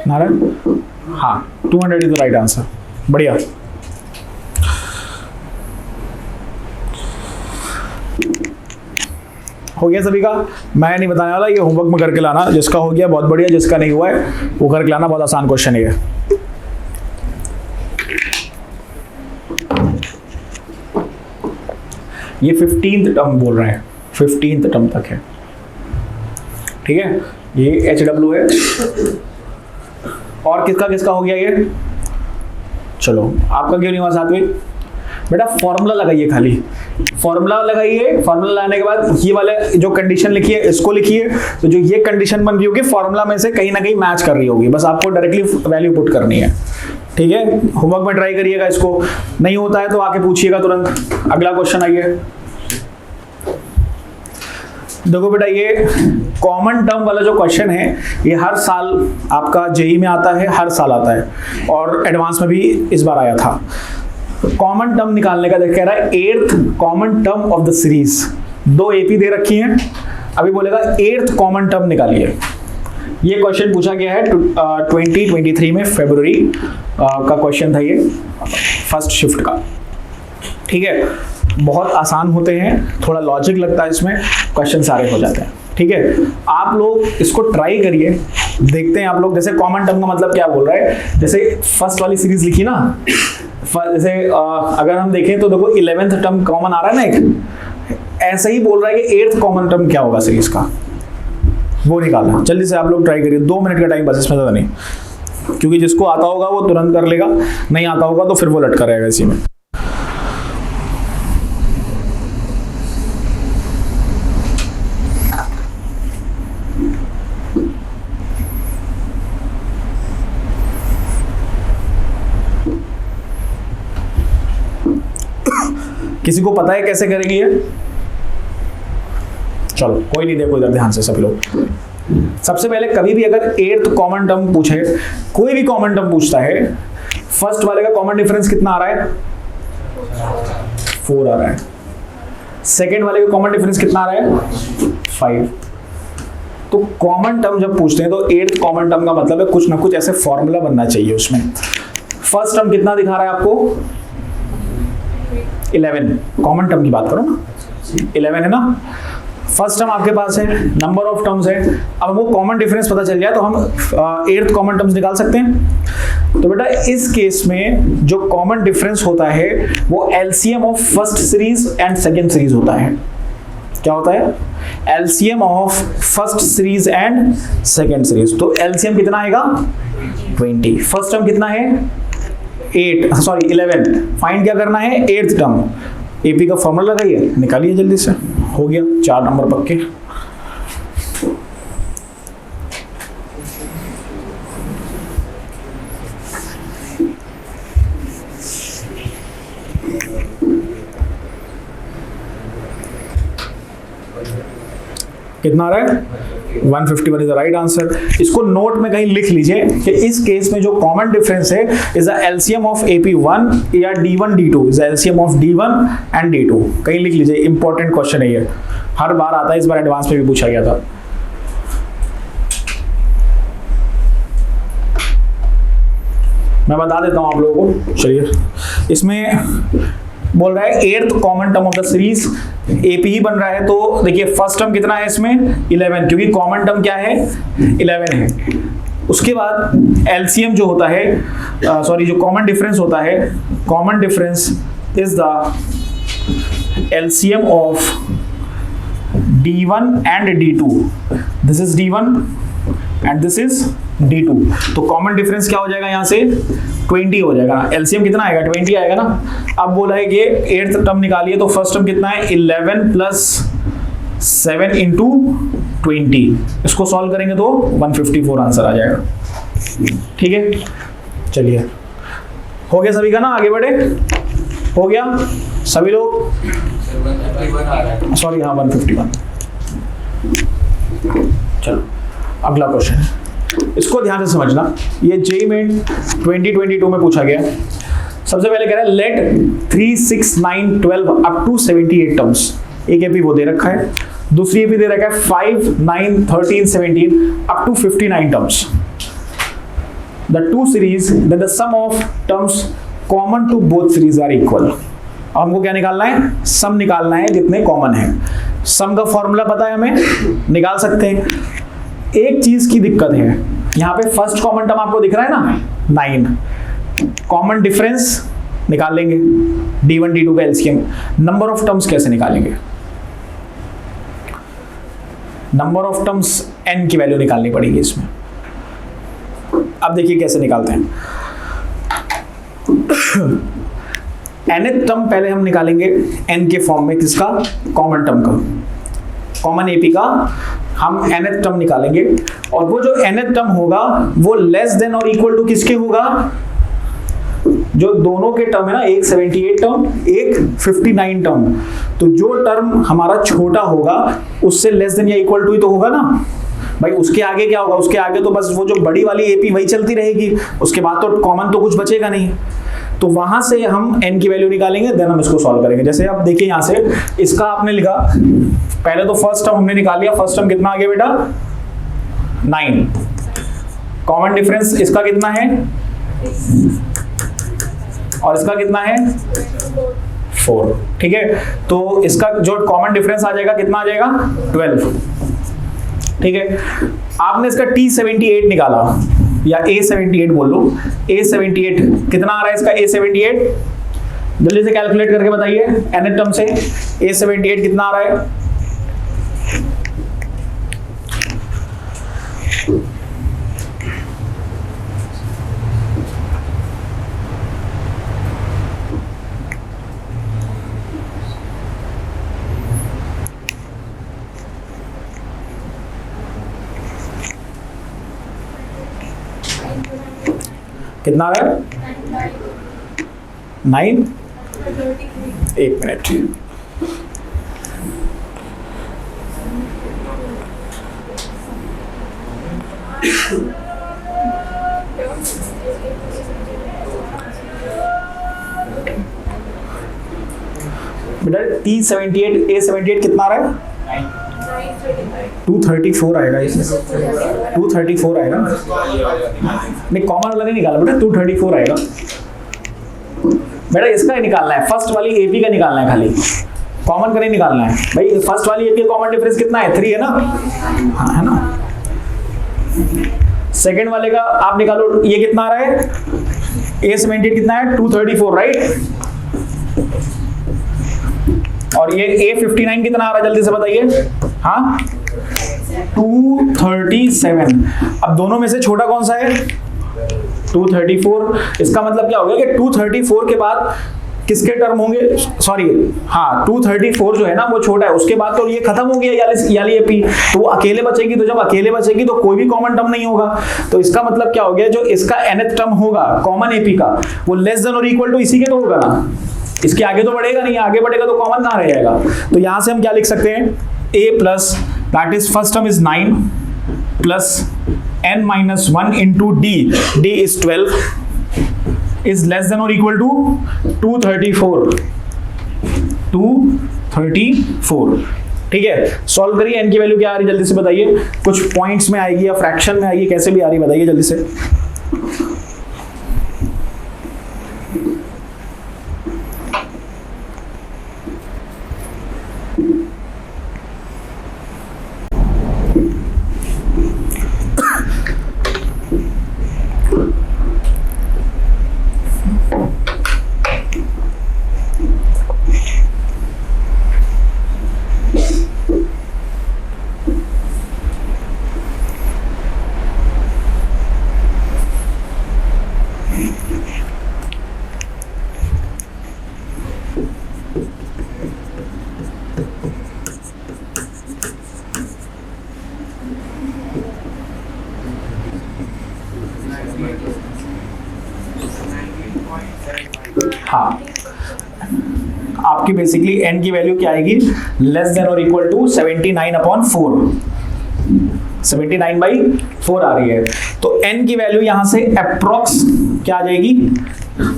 नारायण, हाँ 200 इज द राइट आंसर, बढ़िया। हो गया सभी का? मैं नहीं बताने वाला, ये होमवर्क में करके लाना, जिसका हो गया बहुत बढ़िया, जिसका नहीं हुआ है वो करके लाना, बहुत आसान क्वेश्चन है ये 15th टर्म बोल रहे हैं, 15th टर्म तक है, ठीक है। ये HW है, और किसका किसका हो गया ये? चलो आपका क्यों नहीं हुआ साथ में? बेटा फॉर्मूला लगाइए, खाली फॉर्मूला लगाइए। फॉर्मूला लगाने के बाद ये वाले जो कंडीशन लिखी है इसको लिखिए, तो जो ये कंडीशन बन रही होगी फॉर्मूला में से कहीं ना कहीं मैच कर रही होगी, बस आपको डायरेक्टली वैल्यू पुट करनी है, ठीक है। होमवर्क में ट्राई करिएगा, इसको नहीं होता है तो आके पूछिएगा तुरंत। अगला क्वेश्चन आइए। देखो बेटा ये कॉमन टर्म वाला जो क्वेश्चन है ये हर साल आपका जेई में आता है, हर साल आता है, और एडवांस में भी इस बार आया था। कॉमन टर्म निकालने का कह रहा है 8th common term of the series. 2 AP दे रखी हैं, अभी बोलेगा 8th कॉमन टर्म निकालिए। ये क्वेश्चन पूछा गया है 2023 में, फरवरी का क्वेश्चन था ये, फर्स्ट शिफ्ट का, ठीक है। बहुत आसान होते हैं, थोड़ा लॉजिक लगता है इसमें, क्वेश्चन सारे हो जाते हैं, ठीक है। आप लोग इसको ट्राई करिए, देखते हैं आप लोग, जैसे कॉमन टर्म का मतलब क्या बोल रहा है, जैसे फर्स्ट वाली सीरीज लिखी ना, जैसे अगर हम देखें तो देखो 11th टर्म कॉमन आ रहा है ना एक, ऐसे ही बोल रहा है कि 8th कॉमन टर्म क्या होगा सीरीज का, वो निकालना। जल्दी से आप लोग ट्राई करिए, 2 मिनट का टाइम बस, इसमें ज़्यादा नहीं, क्योंकि जिसको आता होगा वो तुरंत कर लेगा, नहीं आता होगा तो फिर वो लटका रहेगा इसी में। किसी को पता है कैसे करेंगे ये? चलो कोई नहीं, देखो इधर ध्यान से सभी लोग। सबसे पहले कभी भी अगर 8th कॉमन टर्म पूछे, कोई भी कॉमन टर्म पूछता है, फर्स्ट वाले का कॉमन डिफरेंस कितना आ रहा है? 4 आ रहा है। सेकेंड वाले का कॉमन डिफरेंस कितना आ रहा है? 5। तो कॉमन टर्म जब पूछते हैं तो 8th कॉमन टर्म का मतलब है कुछ ना कुछ ऐसे फॉर्मूला बनना चाहिए उसमें। फर्स्ट टर्म कितना दिखा रहा है आपको? 11। कॉमन टर्म की बात करो ना, 11 है ना। फर्स्ट टर्म आपके पास है, नंबर ऑफ टर्म्स है। अब वो कॉमन डिफरेंस पता चल जाए तो हम 8th कॉमन टर्म्स निकाल सकते हैं। तो बेटा इस केस में जो कॉमन डिफरेंस होता है वो LCM of first series and second series होता है। क्या होता है? LCM of first series and second series. तो एलसीएम कितना आएगा? 20। फर्स्ट टर्म कितना है? 11। फाइंड क्या करना है? 8th term. एपी का फॉर्मूला लगाइए, निकालिए जल्दी से। हो गया 4 नंबर पक्के। कितना आ रहा है? 151 इज द राइट आंसर। इसको नोट में कहीं लिख लीजिए कि इस केस में जो कॉमन डिफरेंस है is the LCM of AP1 या D1 D2 is the LCM of D1 and D2। कहीं लिख लीजिए, इंपॉर्टेंट क्वेश्चन है ये, हर बार आता है, इस बार एडवांस में भी पूछा गया था। मैं बता देता हूं आप लोगों को। चलिए, इसमें बोल रहा है 8th common term of the series AP ही बन रहा है। तो देखिए फर्स्ट टर्म कितना है इसमें? 11, क्योंकि कॉमन टर्म क्या है? 11 है। उसके बाद एलसीएम जो होता है, जो कॉमन डिफरेंस होता है, common difference is the LCM of D1 and D2। This is D1 and this is D2। तो कॉमन डिफरेंस क्या हो जाएगा यहाँ से? 20 हो जाएगा। एलसीएम कितना आएगा? 20 आएगा ना। अब बोला है कि 8th टर्म निकालिए, तो फर्स्ट टर्म कितना है? 11 प्लस 7 इंटू 20। इसको सॉल्व करेंगे तो 154 आंसर आ जाएगा। ठीक है, चलिए हो गया सभी का ना, आगे बढ़े। हो गया सभी लोग? सॉरी हाँ 151। चलो अगला क्वेश्चन है, इसको ध्यान से समझना। ये जेईई मेन 2022 में पूछा गया। सबसे पहले कह रहा है लेट 3, 6, 9, 12 अप टू 78 टर्म्स। एक एपी वो दे रखा है, दूसरी एपी दे रखा है 5, 9, 13, 17 up to 59 terms. The two series that the sum of terms common to both series are equal. अब हमको क्या निकालना है? सम निकालना है जितने कॉमन है। सम का फॉर्मूला पता है हमें, निकाल सकते हैं। एक चीज की दिक्कत है, यहाँ पे फर्स्ट कॉमन टर्म आपको दिख रहा है ना 9, कॉमन डिफरेंस निकाल लेंगे D1 D2 का एलसीएम। नंबर ऑफ टर्म्स कैसे निकालेंगे? नंबर ऑफ टर्म्स n की वैल्यू निकालनी पड़ेगी इसमें। अब देखिए कैसे निकालते हैं। nth टर्म पहले हम निकालेंगे n के फॉर्म में, किसका? कॉमन टर्म का, कॉमन एपी का हम nth टर्म निकालेंगे। और वो जो nth टर्म होगा वो लेस देन और इक्वल टू किसके होगा? जो दोनों के टर्म है ना, एक 78 टर्म, एक 59 टर्म। तो जो टर्म हमारा छोटा होगा उससे लेस देन या इक्वल टू ही तो होगा ना भाई। उसके आगे क्या होगा? उसके आगे तो बस वो जो बड़ी वाली एपी वही चलती रहेगी, उसके बाद तो कॉमन तो कुछ बचेगा नहीं। तो वहां से हम n की वैल्यू निकालेंगे, देन हम इसको सॉल्व करेंगे। जैसे आप देखिए यहाँ से इसका आपने लिखा, पहले तो फर्स्ट टर्म हमने निकाल लिया। फर्स्ट टर्म कितना आ गया बेटा? 9। कॉमन डिफरेंस इसका कितना है? और इसका कितना है? 4। ठीक है, तो इसका जो कॉमन डिफरेंस आ जाएगा कितना आ जाएगा? 12। ठीक है, आपने इसका T78 निकाला या A78 बोल लो, A78 कितना आ रहा है इसका A78, जल्दी से कैलकुलेट करके बताइए nth टर्म से A78 कितना आ रहा है। कितना आ रहा है 9, एक मिनट, बेटा T78 A78 कितना आ रहा है 234 आएगा, इसमें 234 आएगा, नहीं कॉमन वाला नहीं निकाला बेटा, 234 आएगा बेटा, इसका ही निकालना है, फर्स्ट वाली एपी का निकालना है, खाली कॉमन का नहीं निकालना है भाई। फर्स्ट वाली एपी का कॉमन डिफरेंस कितना है 3 है ना, हाँ है ना। सेकंड वाले का आप निकालो, ये कितना आ रहा है A78 कितना है 234 राइट, और ये A59 कितना आ रहा है जल्दी से बताइए, हाँ 237। अब दोनों में से छोटा कौन सा है 234, इसका मतलब क्या हो गया कि 234 के बाद किसके टर्म होंगे, सॉरी हाँ 234 जो है ना वो छोटा है, उसके बाद तो ये खत्म हो गया याली एपी, तो वो अकेले बचेगी, तो जब अकेले बचेगी तो कोई भी कॉमन टर्म नहीं होगा, तो इसका मतलब क्या हो गया, जो इसका nth टर्म होगा कॉमन एपी का वो लेस देन और इक्वल टू इसी के तो होगा ना, इसके आगे तो बढ़ेगा नहीं, आगे बढ़ेगा तो कॉमन कहाँ रह जाएगा। तो यहां से हम क्या लिख सकते हैं, a plus that is first term is 9 plus n minus 1 into d, d is 12 is less than or equal to 234। ठीक है, सॉल्व करिए, n की वैल्यू क्या आ रही है जल्दी से बताइए, कुछ पॉइंट्स में आएगी या फ्रैक्शन में आएगी, कैसे भी आ रही बताइए जल्दी से। हाँ, आपकी बेसिकली n की वैल्यू क्या आएगी, लेस देन और इक्वल टू 79/4, 79/4 आ रही है, तो n की वैल्यू यहां से अप्रोक्स क्या आ जाएगी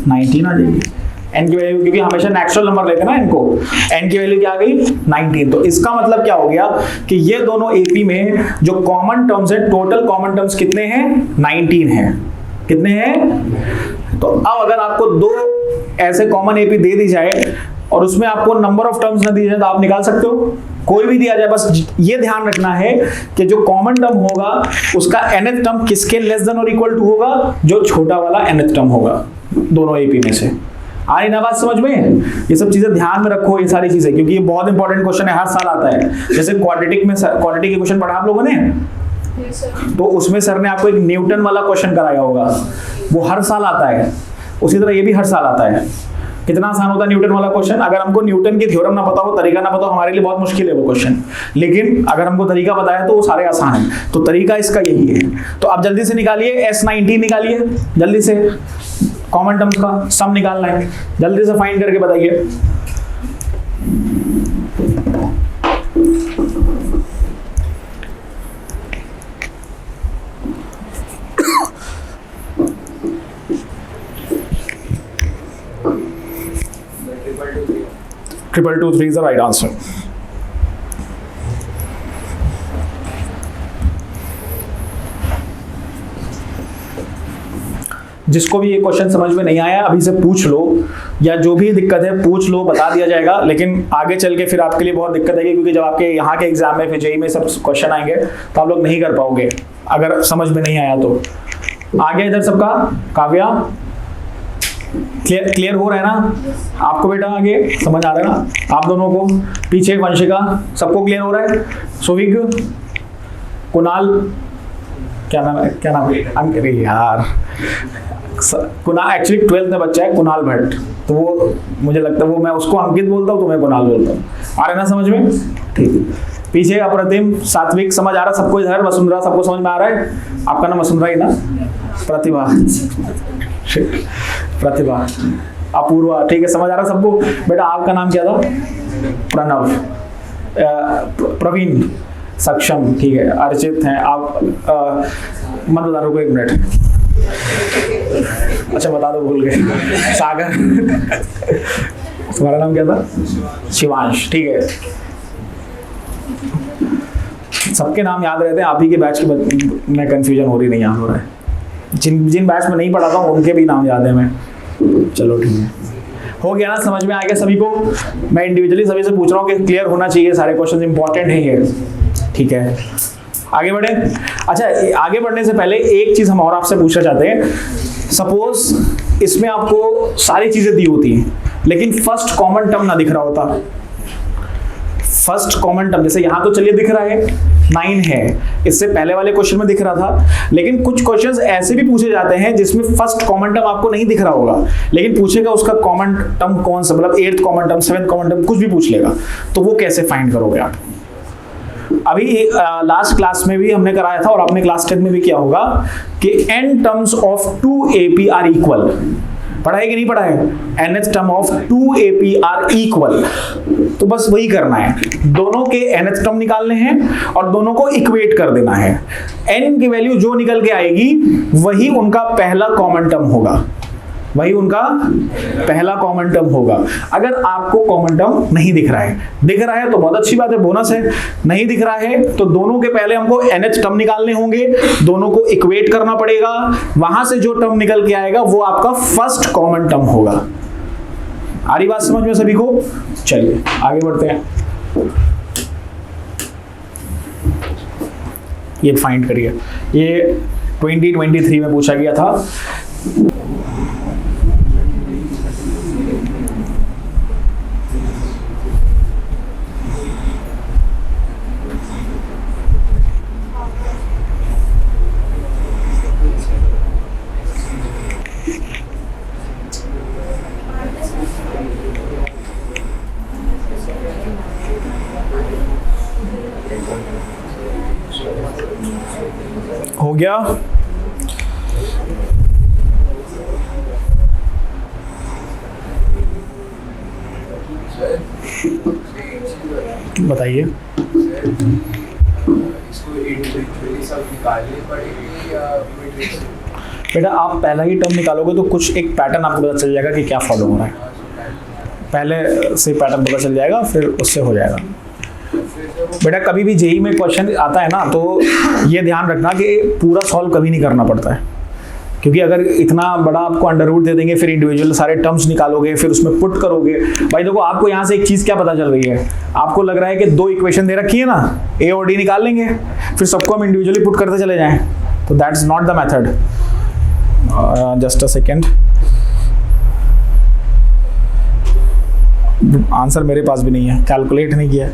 19 आ जाएगी। n की वैल्यू, क्योंकि हमेशा नेचुरल नंबर लेते हैं ना इनको, n की वैल्यू क्या आ गई 19। तो इसका मतलब क्या हो गया कि ये दोनों एपी में जो कॉमन टर्म्स है, टोटल कॉमन टर्म्स कितने हैं 19 हैं, कितने हैं। तो अब अगर आपको दो ऐसे कॉमन एपी दे दी जाए और उसमें आपको नंबर ऑफ टर्म्स ना दी जाए तो आप निकाल सकते हो, कोई भी दिया जाए, बस ये ध्यान रखना है कि जो कॉमन टर्म होगा उसका nth टर्म किसके लेस देन और इक्वल टू होगा, जो छोटा वाला nth टर्म होगा दोनों एपी में से। आ रही ना बात समझ में, ये सब चीजें ध्यान में रखो, ये सारी चीजें, क्योंकि ये बहुत इंपॉर्टेंट क्वेश्चन है, हर साल आता है। जैसे क्वाड्रेटिक में क्वाड्रेटिक के क्वेश्चन पढ़ा आप लोगों ने, तो उसमें सर ने आपको एक न्यूटन वाला क्वेश्चन कराया होगा, वो हर साल आता है, उसी तरह ये भी हर साल आता है। कितना आसान होता है न्यूटन वाला क्वेश्चन, अगर हमको न्यूटन की थ्योरम ना पता हो, तरीका ना पता हो, हमारे लिए बहुत मुश्किल है वो क्वेश्चन, लेकिन अगर हमको तरीका पता है तो वो सारे आसान है। तो तरीका इसका यही है। तो आप जल्दी से निकालिए, S19 निकालिए जल्दी से, कॉमन टर्म्स का सम निकालना है, जल्दी से फाइंड करके बताइए। Triple 2 3 is the right answer. जिसको भी ये क्वेश्चन समझ में नहीं आया अभी से पूछ लो, या जो भी दिक्कत है पूछ लो, बता दिया जाएगा। लेकिन आगे चल के फिर आपके लिए बहुत दिक्कत आएगी, क्योंकि जब आपके यहाँ के एग्जाम में फिर जेईई में सब क्वेश्चन आएंगे तो आप लोग नहीं कर पाओगे अगर समझ में नहीं आया तो। आगे इधर सबका, काव्या क्लियर हो रहा है ना आपको बेटा? आगे समझ आ रहा है ना आप दोनों को? पीछे वंशिका, सबको क्लियर हो रहा है? सोविक, कुणाल, क्या नाम है? अरे यार, कुणाल एक्चुअली 12th में बच्चा है, कुणाल भट्ट, तो वो मुझे लगता है वो मैं उसको अंकित बोलता हूँ तो मैं कुणाल बोलता हूँ। आ रहा है ना समझ में? ठीक। पीछे अप्रतिम, सात्विक, समझ आ रहा सबको? इधर वसुंधरा, सबको समझ में आ रहा है? आपका नाम वसुंधरा ही ना? प्रतिभा, प्रतिभा, अपूर्वा, ठीक है, समझ आ रहा सबको? बेटा आपका नाम क्या था? प्रणव, प्रवीण, सक्षम, ठीक है, अर्चित हैं आप। मत बता, रुको 1 मिनट। अच्छा बता दो, भूल गए। सागर, तुम्हारा नाम क्या था? शिवांश, ठीक है। सबके नाम याद रहते हैं, आप ही के बैच के में कंफ्यूजन हो रही नहीं याद हो रहा है। जिन बैच में नहीं पढ़ाता हूँ उनके भी नाम याद है मैं। चलो ठीक है, हो गया ना, समझ में आ गया सभी को? मैं इंडिविजुअली सभी से पूछ रहा हूँ कि क्लियर होना चाहिए, सारे क्वेश्चन इंपॉर्टेंट है ये, ठीक है। आगे बढ़े। अच्छा, आगे बढ़ने से पहले एक चीज हम और आपसे पूछना चाहते हैं। सपोज इसमें आपको सारी चीजें दी होती हैं, लेकिन फर्स्ट कॉमन टर्म ना दिख रहा होता। फर्स्ट कॉमन टर्म जैसे यहाँ तो चलिए दिख रहा है 9 है, इससे पहले वाले क्वेश्चन में दिख रहा था। लेकिन कुछ क्वेश्चंस ऐसे भी पूछे जाते हैं जिसमें फर्स्ट कॉमन टर्म आपको नहीं दिख रहा होगा, लेकिन पूछेगा उसका कॉमन टर्म कौन सा, मतलब 8th common term, 7th common term, कुछ भी पूछ लेगा। तो वो कैसे फाइंड करोगे आप? अभी लास्ट क्लास में भी हमने कराया था और आपने क्लास 10 में भी किया होगा कि n terms of 2AP are equal. पढ़ा है कि नहीं पढ़ा है? nth term of 2AP are equal. तो बस वही करना है, दोनों के nth टर्म निकालने हैं और दोनों को इक्वेट कर देना है। n की वैल्यू जो निकल के आएगी वही उनका पहला कॉमन टर्म होगा, वही उनका पहला कॉमन टर्म होगा। अगर आपको कॉमन टर्म नहीं दिख रहा है तो बहुत अच्छी बात है, बोनस है। नहीं दिख रहा है तो दोनों के पहले हमको nth टर्म निकालने होंगे, दोनों को इक्वेट करना पड़ेगा, वहां से जो टर्म निकल के आएगा वो आपका फर्स्ट कॉमन टर्म होगा। आ रही बात समझ में सभी को? चलिए आगे बढ़ते हैं। ये फाइंड करिए, ये 2023 में पूछा गया था। हो गया? बताइए। बेटा आप पहला ही टर्म निकालोगे तो कुछ एक पैटर्न आपको पता चल जाएगा कि क्या फॉलो हो रहा है, पहले से पैटर्न पता चल जाएगा, फिर उससे हो जाएगा। बेटा कभी भी जेईई में क्वेश्चन आता है ना, तो ये ध्यान रखना कि पूरा सॉल्व कभी नहीं करना पड़ता है, क्योंकि अगर इतना बड़ा आपको अंडर रूट दे देंगे, फिर इंडिविजुअल सारे टर्म्स निकालोगे, फिर उसमें पुट करोगे। भाई देखो आपको यहाँ से एक चीज़ क्या पता चल रही है, आपको लग रहा है कि 2 इक्वेशन दे रखी है ना, ए और डी निकाल लेंगे, फिर सबको हम इंडिविजुअली पुट करते चले जाएं, तो that's not the method. Just a second, answer मेरे पास भी नहीं है, कैलकुलेट नहीं किया।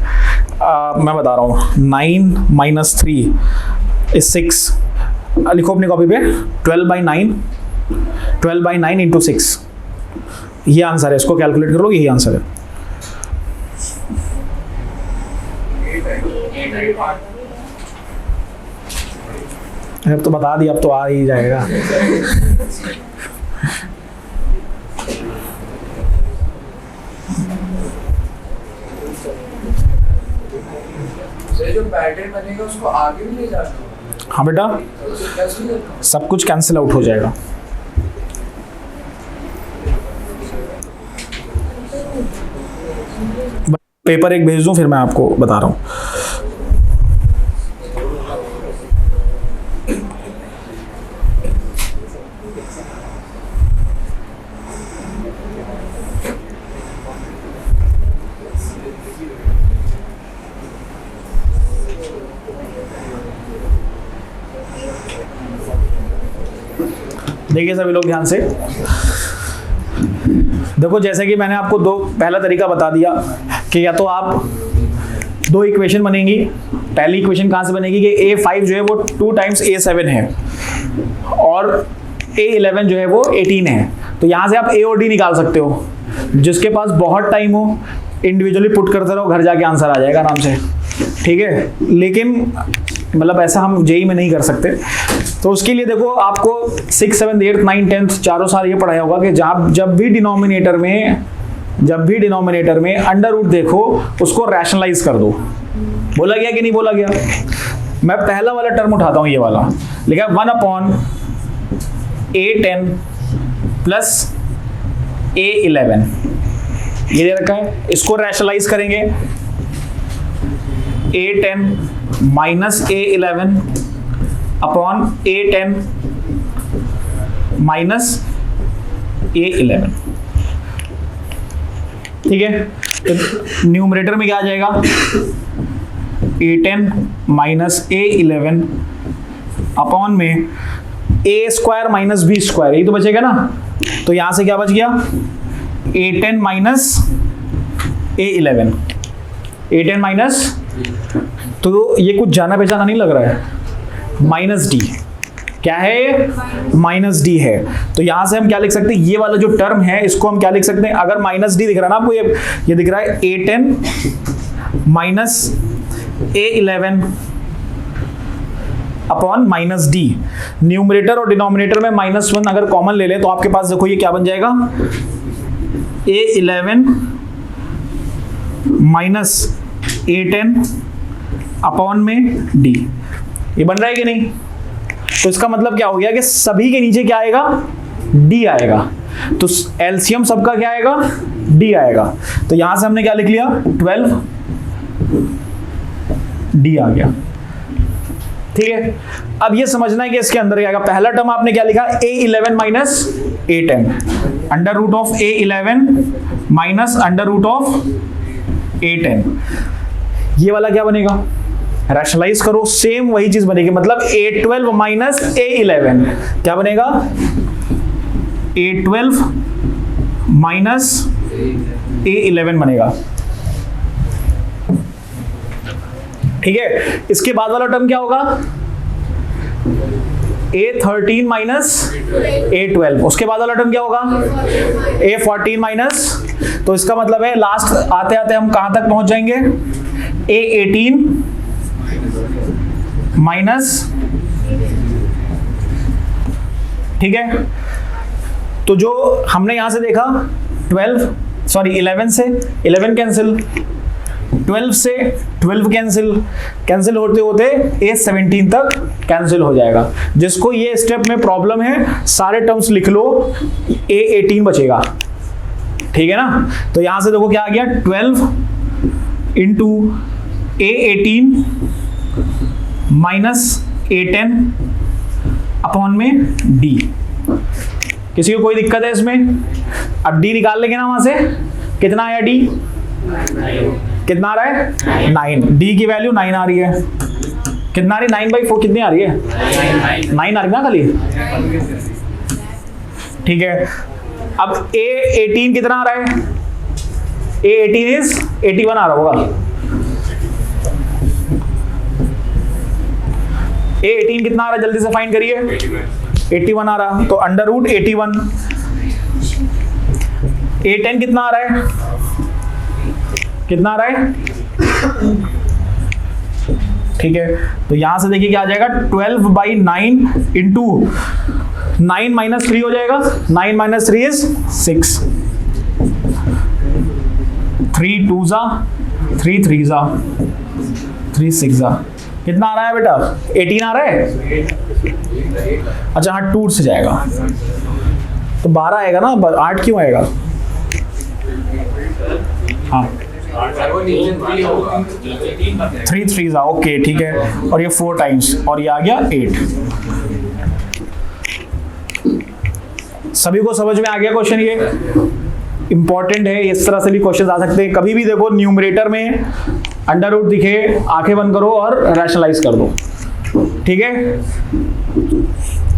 मैं बता रहा हूँ, 9 - 3 is 6। लिखो अपनी कॉपी पे, 12/9 इंटू 6, ये आंसर है। इसको कैलकुलेट कर लो, यही आंसर है। अब तो बता दिया, अब तो आ ही जाएगा। जो पैटर्न बनेगा उसको आगे भी ले जाना। हाँ बेटा, सब कुछ कैंसिल आउट हो जाएगा। पेपर एक भेज दूं, फिर मैं आपको बता रहा हूँ। देखिए सभी लोग ध्यान से, देखो जैसे कि मैंने आपको पहला तरीका बता दिया कि या तो आप दो इक्वेशन बनेंगी। पहली इक्वेशन कहाँ से बनेगी कि A5 जो है वो 2 टाइम्स A7 है और A11 जो है वो 18 है। तो यहाँ से आप A और D निकाल सकते हो। जिसके पास बहुत टाइम हो इंडिविजुअली पुट करते रहो, घर जाके आंसर आ जाएगा आराम से, ठीक है। लेकिन मतलब ऐसा हम जेई में नहीं कर सकते। तो उसके लिए देखो आपको 6, 7, 8, 9, 10 चारों साल ये पढ़ाया होगा कि जब भी डिनोमिनेटर में अंडर रूट देखो उसको रैशनलाइज कर दो। बोला गया कि नहीं बोला गया? मैं पहला वाला टर्म उठाता हूं, ये वाला लिखा 1/A10 प्लस A11 ये दे रखा है। इसको रैशनलाइज करेंगे A10 minus A11 upon A10 minus A11, ठीक है। तो न्यूमरेटर में क्या आ जाएगा? A10 माइनस A11 अपॉन में A square minus B square, यही तो बचेगा ना। तो यहां से क्या बच गया? A10 minus A11, A10 minus, तो ये कुछ जाना पहचाना नहीं लग रहा है, माइनस डी। क्या है? माइनस डी है। तो यहां से हम क्या लिख सकते हैं? ये वाला जो टर्म है इसको हम क्या लिख सकते हैं? अगर माइनस डी दिख रहा है ना आपको, ये दिख रहा है A10 minus A11 upon minus D. Numerator और डिनोमिनेटर में -1 अगर कॉमन ले लें तो आपके पास देखो ये क्या बन जाएगा? A11 माइनस A10 अपॉन में डी। ये बन रहा है कि नहीं? तो इसका मतलब क्या हो गया कि सभी के नीचे क्या आएगा? डी आएगा। तो एलसीएम सबका क्या आएगा? डी आएगा। तो यहां से हमने क्या लिख लिया? 12 डी आ गया, ठीक है। अब ये समझना है कि इसके अंदर क्या आएगा। पहला टर्म आपने क्या लिखा? A11 minus A10, under root of A11 minus under root of A10। ये वाला क्या बनेगा? रैशनलाइज करो, सेम वही चीज बनेगी। मतलब A12 माइनस A11 क्या बनेगा? A12 माइनस A11 बनेगा, ठीक है। इसके बाद वाला टर्म क्या होगा? A13 minus A12। उसके बाद वाला टर्म क्या होगा? A14 माइनस, तो इसका मतलब है लास्ट आते आते हम कहां तक पहुंच जाएंगे? A18 माइनस, ठीक है। तो जो हमने यहां से देखा 11 से 11 कैंसिल, 12 से 12 कैंसिल होते होते A17 तक कैंसिल हो जाएगा। जिसको ये स्टेप में प्रॉब्लम है सारे टर्म्स लिख लो, A18 बचेगा, ठीक है ना। तो यहां से देखो क्या आ गया? 12 into A18 minus A10 upon में D। किसी को कोई दिक्कत है इसमें? अब D निकाल लेंगे ना वहां से। कितना आया D? कितना आ रहा है? 9। D की वैल्यू 9 आ रही है। कितना आ रही है? 9/4 कितनी आ रही है? 9 आ रही ना खाली, ठीक है। अब A18 कितना आ रहा है? A18 इज 81 आ रहा होगा। A18 कितना आ रहा है? जल्दी से फाइंड करिए। 81 आ रहा, तो अंडर रूट 81। A10 कितना आ रहा है? कितना आ रहा है? ठीक है। तो यहां से देखिए क्या आ जाएगा? 12/9 इंटू 9 माइनस 3 हो जाएगा। 9 माइनस 3 इज 6। 3 2 जा, 3 3 जा, 3 6 जा। कितना आ रहा है बेटा? 18 आ रहा है। अच्छा हाँ, 2 से जाएगा तो 12 आएगा ना। 8 क्यों आएगा? हाँ 3 3 जा, ओके ठीक है। और ये 4 टाइम्स और ये आ गया 8। सभी को समझ में आ गया क्वेश्चन? ये इंपॉर्टेंट है, इस तरह से भी क्वेश्चन आ सकते हैं। कभी भी देखो न्यूमरेटर में अंडर रूट दिखे, आंखें बंद करो और रैशनलाइज कर दो, ठीक है।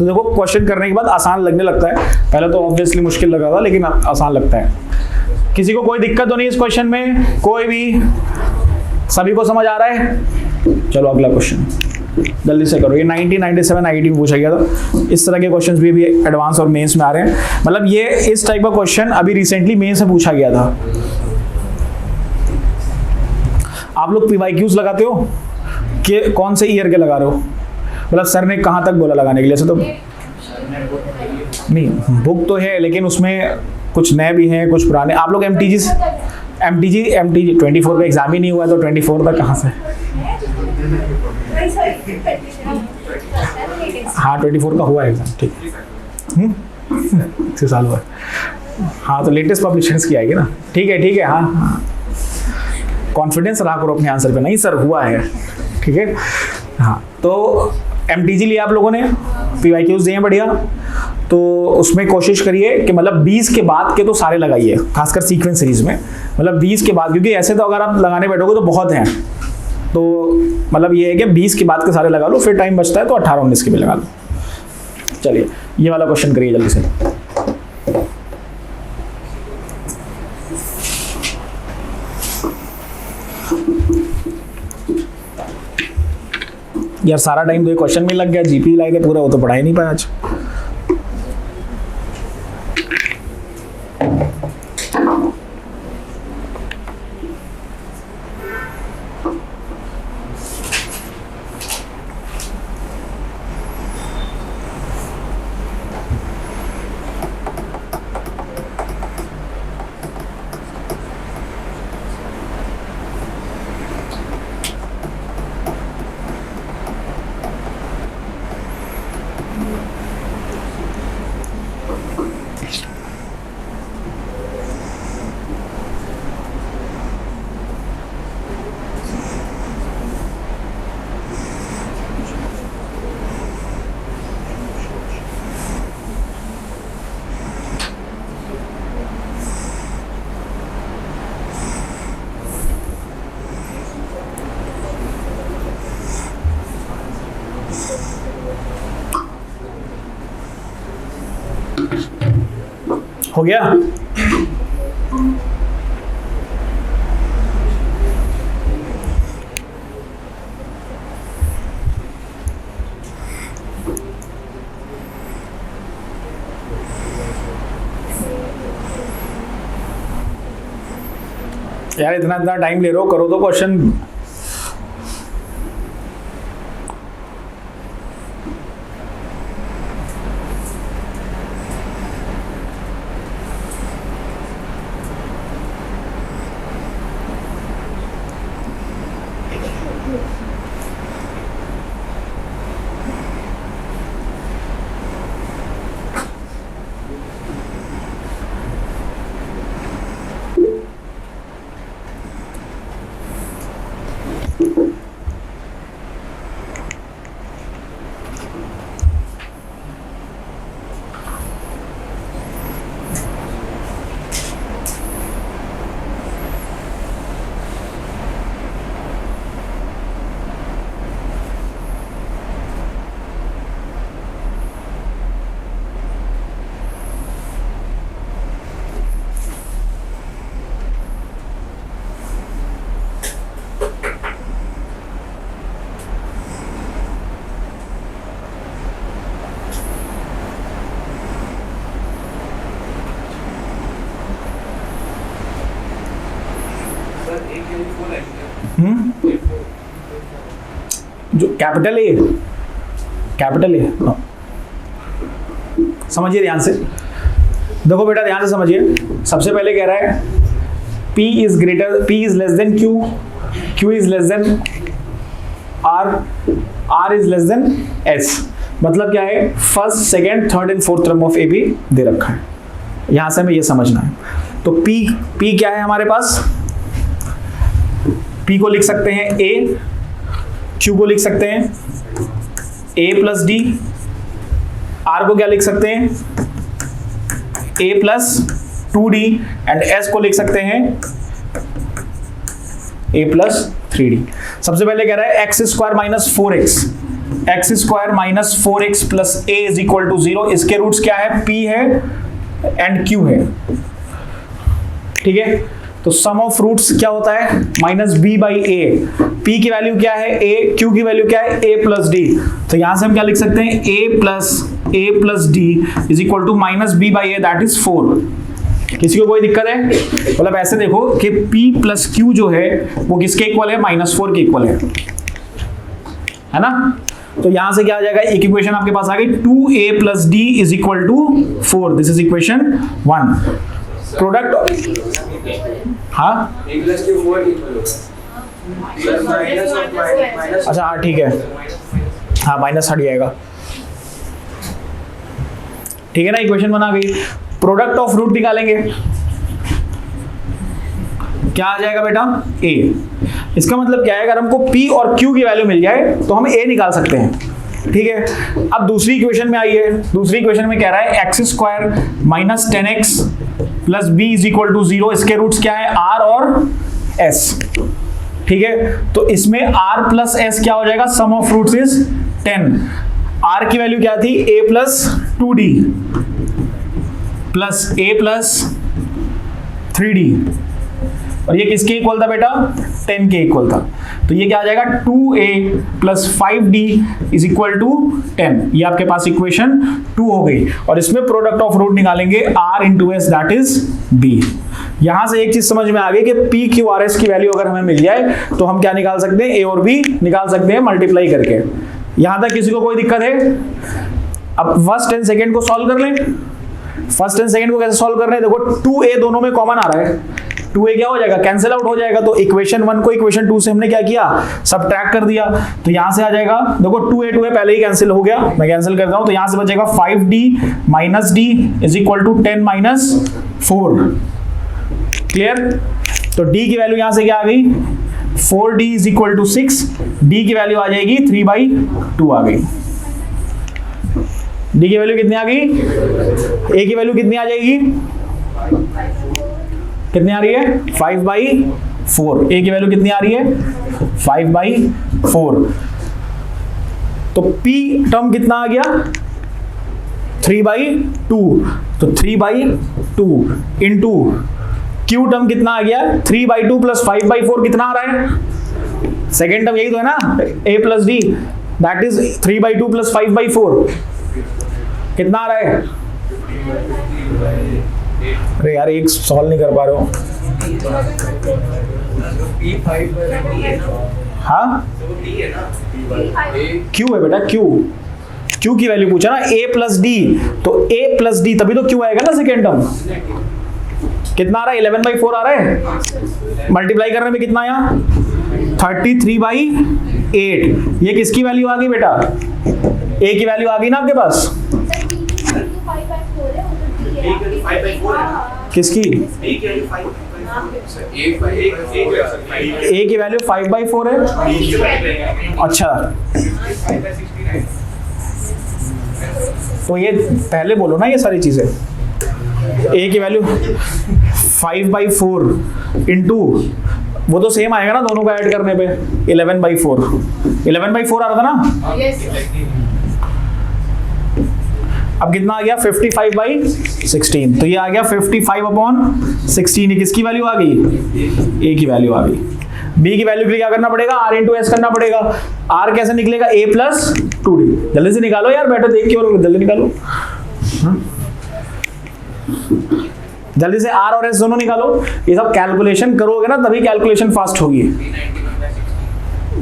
तो देखो क्वेश्चन करने के बाद आसान लगने लगता है, पहले तो ऑब्वियसली मुश्किल लगा था लेकिन आसान लगता है। किसी को कोई दिक्कत तो नहीं इस क्वेश्चन में? कोई भी? सभी को समझ आ रहा है? चलो अगला क्वेश्चन जल्दी से करो। ये 1997 आईआईटी में पूछा गया था। इस तरह के क्वेश्चंस भी एडवांस और मेंस में आ रहे हैं। मतलब ये इस टाइप का क्वेश्चन अभी रिसेंटली मेंस में पूछा गया था। आप लोग पीवाईक्यूज लगाते हो कि कौन से ईयर के लगा रहे हो? मतलब सर ने कहाँ तक बोला लगाने के लिए? ऐसे तो नहीं, बुक तो है लेकिन उसमें कुछ नए भी हैं कुछ पुराने। आप लोग एमटीजी 24 का एग्जाम ही नहीं हुआ तो 24 तक कहाँ से? हाँ 24 का हुआ एग्जाम, ठीक। 6 साल हुआ। हाँ तो लेटेस्ट पब्लिशेशंस की आएगी ना। ठीक है हाँ कॉन्फिडेंस रहा करो अपने आंसर पे। नहीं सर हुआ है, ठीक है। हाँ तो एमटीजी लिया आप लोगों ने, पीवाईक्यूज दिए बढ़िया। तो उसमें कोशिश करिए कि मतलब 20 के बाद के तो सारे लगाइए, खासकर सीक्वेंस सीरीज में। मतलब 20 के बाद, क्योंकि ऐसे तो अगर आप लगाने बैठोगे तो बहुत हैं। तो मतलब ये है कि 20 के बाद के सारे लगा लो, फिर टाइम बचता है तो 18-19 के भी लगा लो। चलिए ये वाला क्वेश्चन करिए जल्दी से। यार सारा टाइम तो ये क्वेश्चन में लग गया, जीपी लाए थे पूरा, वो तो पढ़ा ही नहीं पाया आज। हो गया? यार इतना टाइम ले रहे हो, करो तो क्वेश्चन। जो कैपिटल ए समझिए ध्यान से। देखो बेटा ध्यान से समझिए। सबसे पहले कह रहा है P is less than Q is less than R is less than S। मतलब क्या है? First, second, third and fourth term of A B दे रखा है। यहां से हमें ये समझना है। तो P क्या है हमारे पास? P को लिख सकते हैं A, Q को लिख सकते हैं A प्लस D, R को क्या लिख सकते हैं? A plus 2D and S को लिख सकते हैं A प्लस 3D। सबसे पहले कह रहा है x² minus 4x x square minus 4x plus a is equal to 0। इसके रूट्स क्या है, p है एंड q है, ठीक है। तो सम ऑफ रूट्स क्या होता है, minus b by a. P की वैल्यू क्या है a, q की वैल्यू क्या है a प्लस डी। तो यहां से हम क्या लिख सकते हैं, a plus d is equal to minus b by a, that is 4। किसी को कोई दिक्कत है? मतलब ऐसे देखो कि p प्लस q जो है वो किसके इक्वल है, -4 के इक्वल है ना। तो यहां से क्या आ जाएगा, एक इक्वेशन आपके पास आ गई, 2a plus d is equal to 4। This is equation 1। Product, हाँ अच्छा हाँ ठीक है, हाँ माइनस हट जाएगा, ठीक है ना। इक्वेशन बना गई। प्रोडक्ट ऑफ रूट निकालेंगे, क्या आ जाएगा बेटा, a। इसका मतलब क्या है, अगर हमको p और q की वैल्यू मिल जाए तो हम a निकाल सकते हैं, ठीक है। अब दूसरी इक्वेशन में आइए। दूसरी इक्वेशन में कह रहा है x square minus 10x plus b is equal to 0। इसके रूट्स क्या है, r और s, ठीक है। तो इसमें r प्लस s क्या हो जाएगा, सम ऑफ रूट्स इज 10। r की वैल्यू क्या थी, a plus 2d plus a plus 3d, और ये किसके इक्वल था बेटा, 10 के इक्वल था। तो ये क्या आ जाएगा, 2a plus 5d is equal to 10। ये आपके पास इक्वेशन 2 हो गई। और इसमें प्रोडक्ट ऑफ रूट निकालेंगे r into S, that is b। यहां से एक चीज समझ में आ गई कि p q r s की वैल्यू अगर हमें मिल जाए तो हम क्या निकाल सकते हैं, a और b निकाल सकते हैं मल्टीप्लाई करके। यहां तक किसी को कोई दिक्कत है? अब फर्स्ट एंड सेकेंड को सॉल्व कर लें। फर्स्ट एंड सेकेंड को कैसे सॉल्व कर रहे हैं, देखो 2a दोनों में कॉमन आ रहा है, 2a क्या हो जाएगा, कैंसिल आउट हो जाएगा। तो इक्वेशन 1 को इक्वेशन 2 से हमने क्या किया, सबट्रैक्ट कर दिया। तो यहां से आ जाएगा, देखो 2a पहले ही कैंसिल हो गया, मैं कैंसिल करता हूं। तो यहां से बचेगा 5d minus d is equal to 10 minus 4। Clear? तो d की वैल्यू यहां से क्या आ गई, 4d is equal to 6। d की वैल्यू आ जाएगी 3/2 आ गई। d की वैल्यू कितनी आ गई, a की वैल्यू कितनी आ जाएगी, कितनी आ रही है, 5/4। a की वैल्यू कितनी आ रही है, 5/4। तो p टर्म कितना आ गया, 3/2। तो 3/2 इंटू q टर्म कितना आ गया, 3/2 प्लस 5/4 कितना आ रहा है, सेकेंड टर्म यही तो है ना, a plus d, that is 3/2 plus 5/4 कितना आ रहा है। अरे यार एक सॉल्व नहीं कर पा रहे हो, हाँ क्यू है बेटा, क्यू की वैल्यू पूछा ना, a प्लस डी। तो a प्लस डी तभी तो क्यू आएगा ना सेकेंड टर्म। कितना आ रहा है, 11/4 आ रहा है। मल्टीप्लाई करने में कितना आया, 33/8। ये किसकी वैल्यू आ गई बेटा, a की वैल्यू आ गई ना आपके पास, किसकी, a की वैल्यू 5/4 है। अच्छा तो ये पहले बोलो ना ये सारी चीजें। a की वैल्यू 5/4 इंटू, वो तो सेम आएगा ना दोनों को ऐड करने पे, 11/4 आ रहा था ना। अब कितना आ गया, 55/16। तो ये आ गया 55/16। किसकी वैल्यू आ गई, a की वैल्यू आ गई। b की वैल्यू के लिए क्या करना पड़ेगा, r इंटू एस करना पड़ेगा। r कैसे निकलेगा, a प्लस 2d। जल्दी से निकालो यार, बैठो देख के, और जल्दी निकालो, जल्दी से r और s दोनों निकालो। ये सब कैलकुलेशन करोगे ना तभी कैलकुलेशन फास्ट होगी।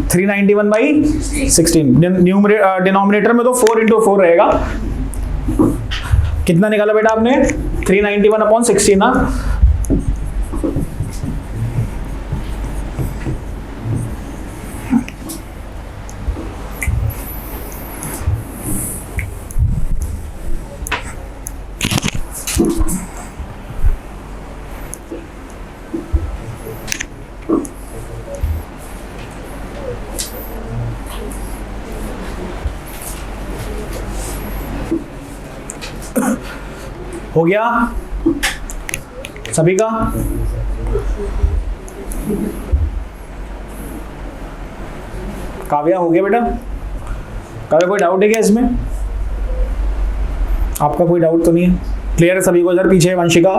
391/16 डिनोमिनेटर में तो 4 इंटू 4 रहेगा। कितना निकाला बेटा आपने, 391/16 ना। हो गया सभी का, काव्या हो गया बेटा। कभी कोई डाउट है क्या इसमें? आपका कोई डाउट तो नहीं है? क्लियर है सभी को? इधर पीछे वंशिका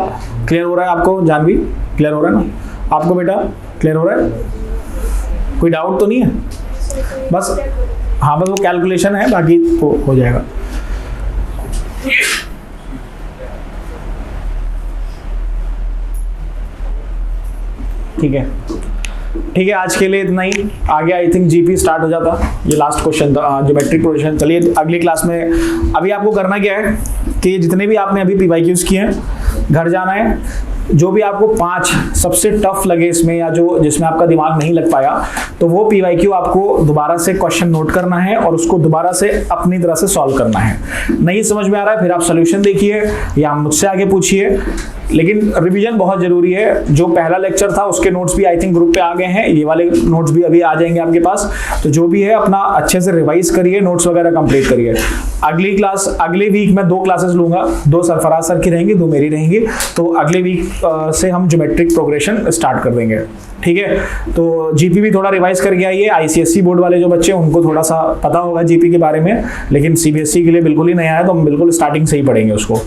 क्लियर हो रहा है आपको? जानवी क्लियर हो रहा है ना आपको? बेटा क्लियर हो रहा है? कोई डाउट तो नहीं है? बस हाँ, बस वो कैलकुलेशन है, बाकी हो जाएगा। ठीक है, ठीक है, आज के लिए इतना ही। आगे आई थिंक जीपी स्टार्ट हो जाता। ये लास्ट क्वेश्चन था, ज्योमेट्रिक प्रोग्रेशन। चलिए अगली क्लास में अभी आपको करना क्या है कि जितने भी आपने अभी पीवाईक्यूज किए हैं, घर जाना है, जो भी आपको 5 सबसे टफ लगे इसमें, या जो जिसमें आपका दिमाग नहीं लग पाया, तो वो पीवाईक्यू आपको दोबारा से क्वेश्चन नोट करना है और उसको दोबारा से अपनी तरह से सॉल्व करना है। नहीं समझ में आ रहा है फिर आप सोल्यूशन देखिए या मुझसे आगे पूछिए, लेकिन रिवीजन बहुत जरूरी है। जो पहला लेक्चर था उसके नोट्स भी आई थिंक ग्रुप पे आ गए हैं, ये वाले नोट्स भी अभी आ जाएंगे आपके पास। तो जो भी है अपना अच्छे से रिवाइज करिए, नोट्स वगैरह कंप्लीट करिए। अगली क्लास, अगले वीक में 2 क्लासेस लूंगा, 2 सरफराज सर की रहेंगी, 2 मेरी रहेंगी। तो अगले वीक से हम ज्योमेट्रिक प्रोग्रेशन स्टार्ट कर देंगे। ठीक है, तो जीपी भी थोड़ा रिवाइज करके आइए। आईसीएसई बोर्ड वाले जो बच्चे हैं उनको थोड़ा सा पता होगा जीपी के बारे में, लेकिन सीबीएसई के लिए बिल्कुल ही नया है, तो हम बिल्कुल स्टार्टिंग से ही पढ़ेंगे उसको।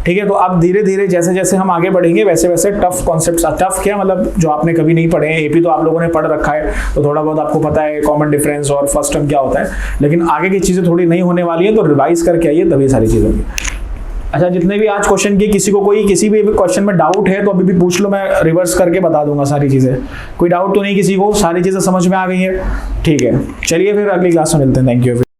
ठीक है, तो अब धीरे धीरे जैसे जैसे हम आगे बढ़ेंगे वैसे वैसे टफ कॉन्सेप्ट्स, टफ क्या मतलब जो आपने कभी नहीं पढ़े हैं, एपी तो आप लोगों ने पढ़ रखा है तो थोड़ा बहुत आपको पता है कॉमन डिफरेंस और फर्स्ट टर्म क्या होता है, लेकिन आगे की चीज़ें थोड़ी नहीं होने वाली है, तो रिवाइज करके आइए तभी सारी चीज़ होगी। अच्छा, जितने भी आज क्वेश्चन किए, किसी को कोई किसी भी क्वेश्चन में डाउट है तो अभी भी पूछ लो, मैं रिवर्स करके बता दूंगा सारी चीज़ें। कोई डाउट तो नहीं किसी को? सारी चीज़ें समझ में आ गई है? ठीक है, चलिए फिर अगली क्लास में मिलते हैं। Thank you.